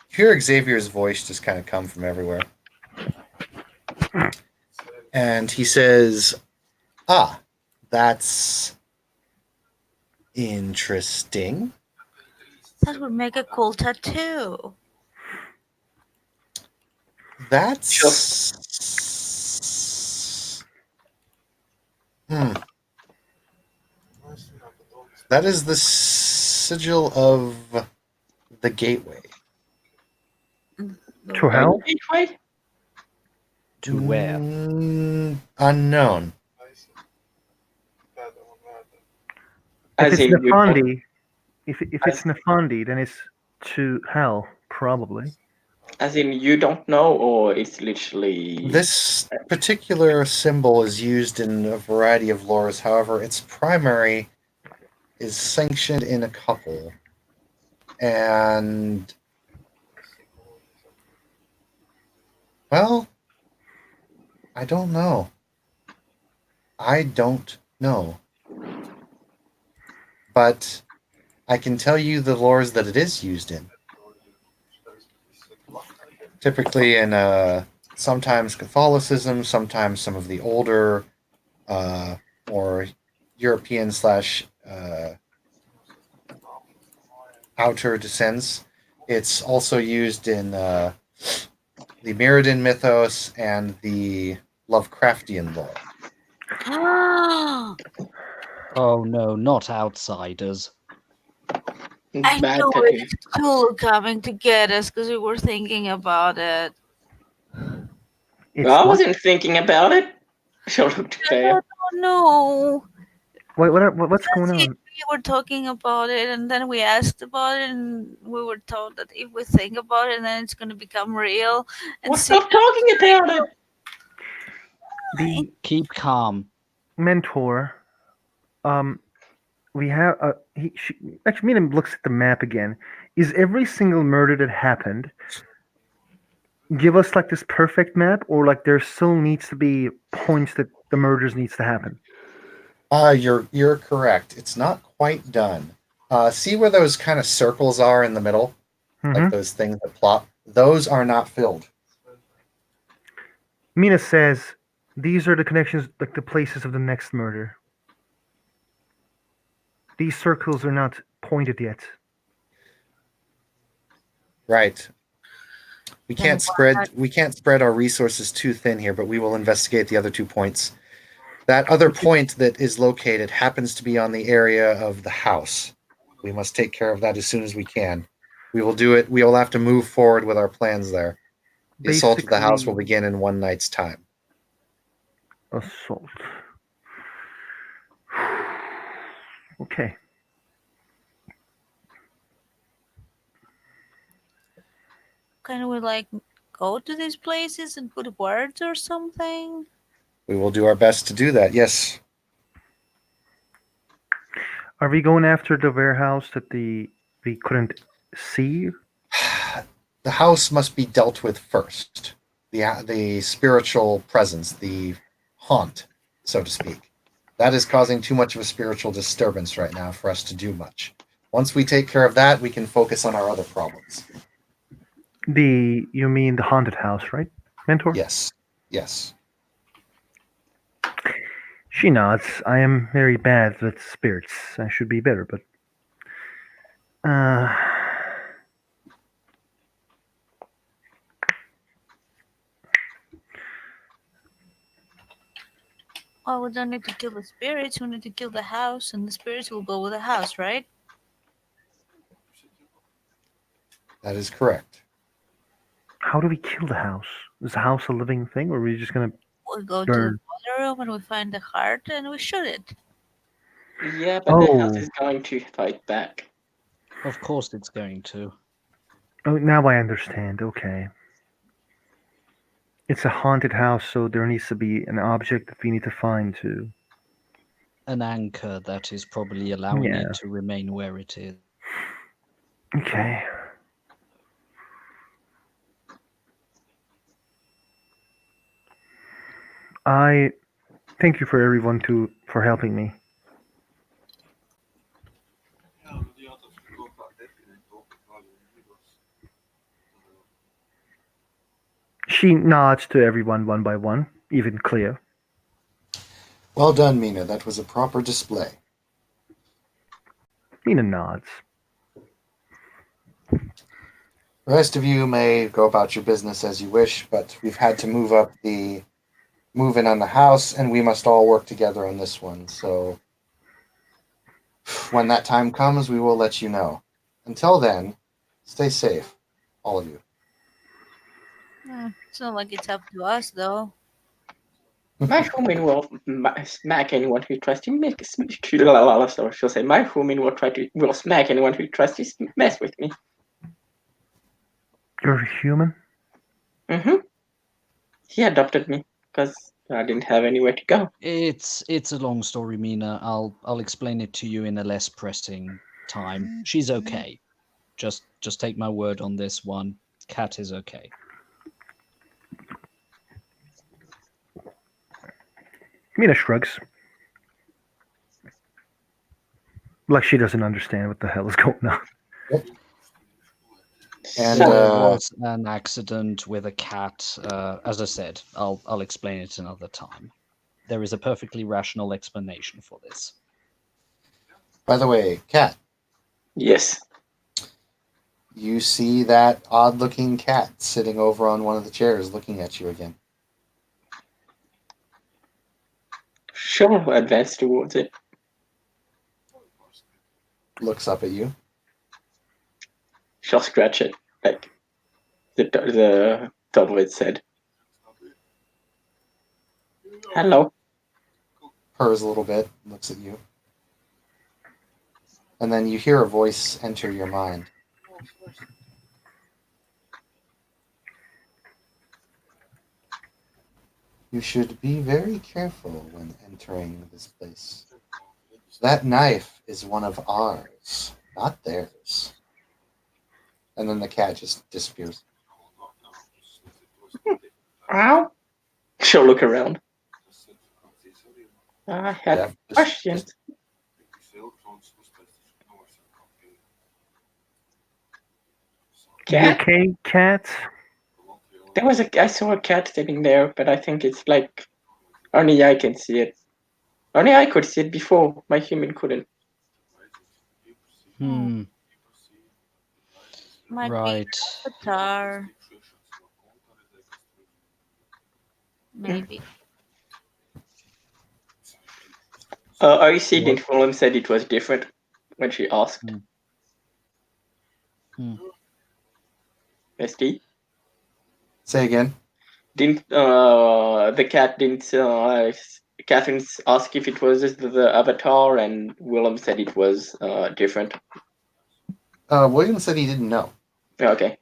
Hear Xavier's voice just kind of come from everywhere. And he says, that's interesting. That would make a cool tattoo. That's... That is the sigil of the gateway. To hell? Gateway? To where? Unknown. If As it's in, you don't- Nefandi, if it's Nefandi, then it's to hell, probably. as in you don't know, or it's literally This particular symbol is used in a variety of lores. However, its primary is sanctioned in a couple. And, well, I don't know. But I can tell you the lores that it is used in. Typically in sometimes Catholicism, sometimes some of the older or European / outer descents. It's also used in the Mirrodin mythos and the Lovecraftian lore. Oh no, not outsiders. I bad knew tattoo. it. Tulu coming to get us because we were thinking about it. It's I what? wasn't thinking about it. She'll look I fair. don't know. What's going on? We were talking about it, and then we asked about it, and we were told that if we think about it, then it's going to become real. And Well, stop talking about it. The Keep calm. mentor, we have actually Mina looks at the map again. Is every single murder that happened give us like this perfect map, or like there still needs to be points that the murders needs to happen? You're correct. It's not quite done. See where those kind of circles are in the middle? Like those things that plop? Those are not filled. Mina says these are the connections, like the places of the next murder. These circles are not pointed yet. Right. We can't spread our resources too thin here, but we will investigate the other 2 points That other point that is located happens to be on the area of the house. We must take care of that as soon as we can. We will do it. We will have to move forward with our plans there. The assault of the house will begin in one night's time. Assault. Okay. Can we like go to these places and put words or something? We will do our best to do that. Yes. Are we going after the warehouse that we couldn't see? The house must be dealt with first. The spiritual presence, the haunt, so to speak. That is causing too much of a spiritual disturbance right now for us to do much. Once we take care of that, we can focus on our other problems. You mean the haunted house, right, Mentor? Yes. Yes. She nods. I am very bad with spirits. I should be better, but Oh, we don't need to kill the spirits. We need to kill the house, and the spirits will go with the house, right? That is correct. how do we kill the house? Is the house a living thing, or are we just gonna We go to the burn? water room and we find the heart and we shoot it. Yeah, but the house Oh, is going to fight back. Of course, it's going to. oh, now I understand. Okay. It's a haunted house, so there needs to be an object that we need to find to. An anchor that is probably allowing Yeah. it to remain where it is. Okay. I thank you for everyone for helping me. She nods to everyone one by one, even Cleo. Well done, Mina. That was a proper display. Mina nods. The rest of you may go about your business as you wish, but we've had to move in on the house, and we must all work together on this one. So when that time comes, we will let you know. Until then, stay safe, all of you. It's not like it's up to us, though. My human will smack anyone who tries to make so she'll say, my human will smack anyone who tries to mess with me. You're human? Mm-hmm. He adopted me because I didn't have anywhere to go. It's a long story, Mina. I'll explain it to you in a less pressing time. She's okay. Just take my word on this one. Cat is okay. Mina shrugs. Like she doesn't understand what the hell is going on. And There uh, was an accident with a cat. As I said, I'll explain it another time. There is a perfectly rational explanation for this. by the way, Cat, Yes. you see that odd-looking cat sitting over on one of the chairs looking at you again. She'll advance towards it. Looks up at you. She'll scratch it, like the top of its head. Hello. Purrs a little bit, looks at you. And then you hear a voice enter your mind. You should be very careful when entering this place. That knife is one of ours, not theirs. And then the cat just disappears. Ow. She'll look around. I had Yeah, questions. You Cat? okay, cat? I saw a cat sitting there, but I think it's like only I can see it. Only I could see it before. My human couldn't. Hmm. Might Right. be Avatar. Maybe. Odyssey What? didn't Fulham said it was different when she asked. Hmm. SD Say again. didn't the cat didn't Catherine asked if it was the avatar, and Willem said it was different. William said he didn't know. Okay.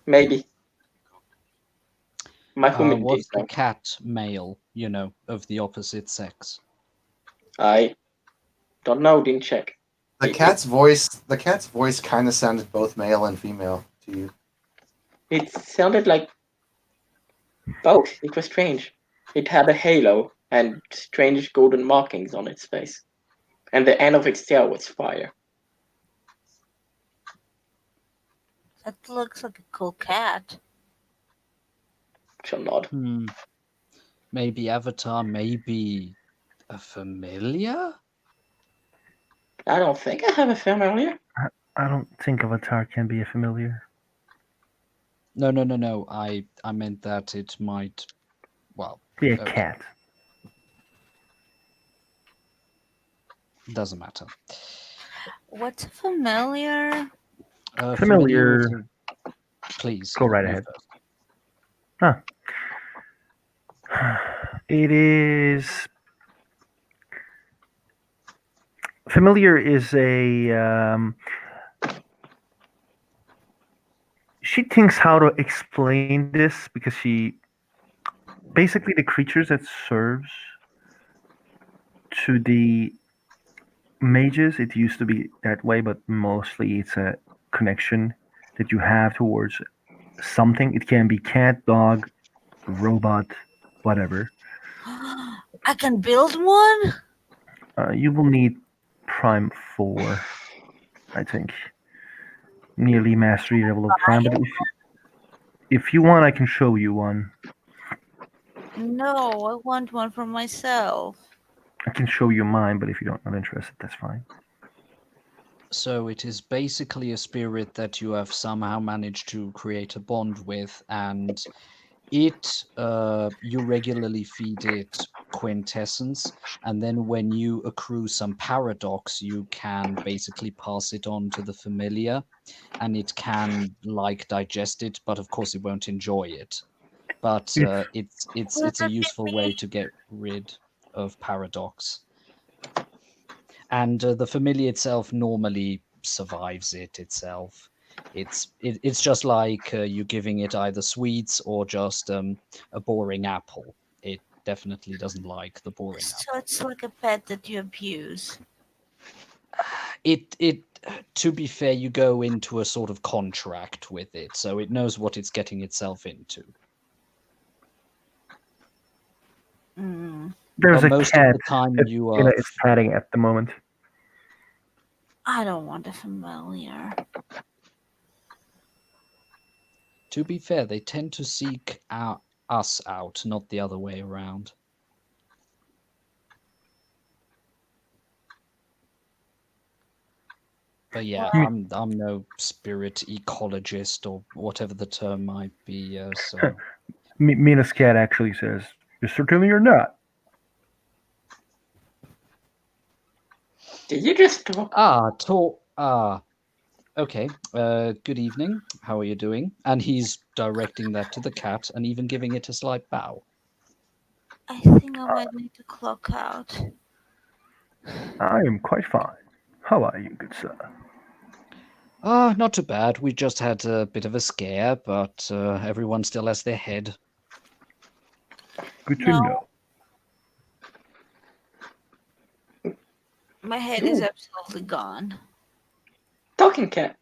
Maybe. My woman did Was the know. cat male, of the opposite sex? I don't know. Didn't check. The cat's voice kind of sounded both male and female to you. It sounded like both. It was strange. It had a halo and strange golden markings on its face, and the end of its tail was fire. That looks like a cool cat. Shall nod. Maybe Avatar, maybe a familiar? I don't think I have a familiar. I don't think Avatar can be a familiar. No. I meant that it might, well, Be a okay. cat. Doesn't matter. What's familiar? Familiar. Please. Go right you ahead. first. It is familiar is a she thinks how to explain this because she basically the creatures that serves to the mages, it used to be that way, but mostly it's a connection that you have towards something. It can be cat, dog, robot, whatever. I can build one? You will need Prime 4, I think. Nearly mastery level of Prime, but if you want, I can show you one. No, I want one for myself. I can show you mine, but if you're not interested, that's fine. So it is basically a spirit that you have somehow managed to create a bond with, and you regularly feed it quintessence, and then when you accrue some paradox, you can basically pass it on to the familiar, and it can digest it, but of course it won't enjoy it. But it's a useful way to get rid of paradox. And the familiar itself normally survives it itself. It's just like you giving it either sweets or just a boring apple. It definitely doesn't like the boring apple. So it's like a pet that you abuse. It to be fair, you go into a sort of contract with it, so it knows what it's getting itself into. There's But a most cat of the time that you are it's patting at the moment. I don't want a familiar. To be fair, they tend to seek us out, not the other way around. But yeah, I'm no spirit ecologist or whatever the term might be. So Mina's cat actually says, "You're certainly you're not." Did you just talk? Okay. Good evening. How are you doing? And he's directing that to the cat and even giving it a slight bow. I think I might need to clock out. I am quite fine. How are you, good sir? Not too bad. We just had a bit of a scare, but everyone still has their head. Good to No. know. My head is absolutely gone. Talking cat.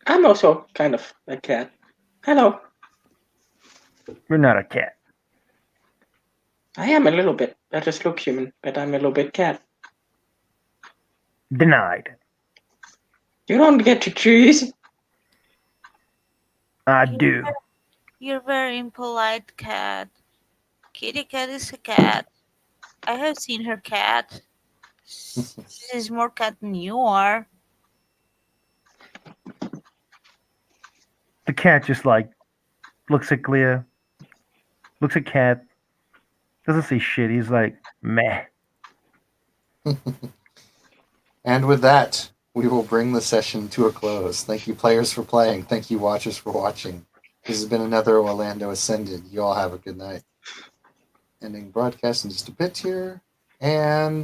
I'm also kind of a cat. Hello. You're not a cat. I am a little bit. I just look human, but I'm a little bit cat. Denied. You don't get to choose. I do. You're very impolite, cat. Kitty cat is a cat. I have seen her cat. She's more cat than you are. The cat just looks at Clea, looks at Cat, doesn't say shit. He's like, meh. And with that, we will bring the session to a close. Thank you, players, for playing. Thank you, watchers, for watching. This has been another Orlando Ascended. You all have a good night. Ending broadcast in just a bit here. And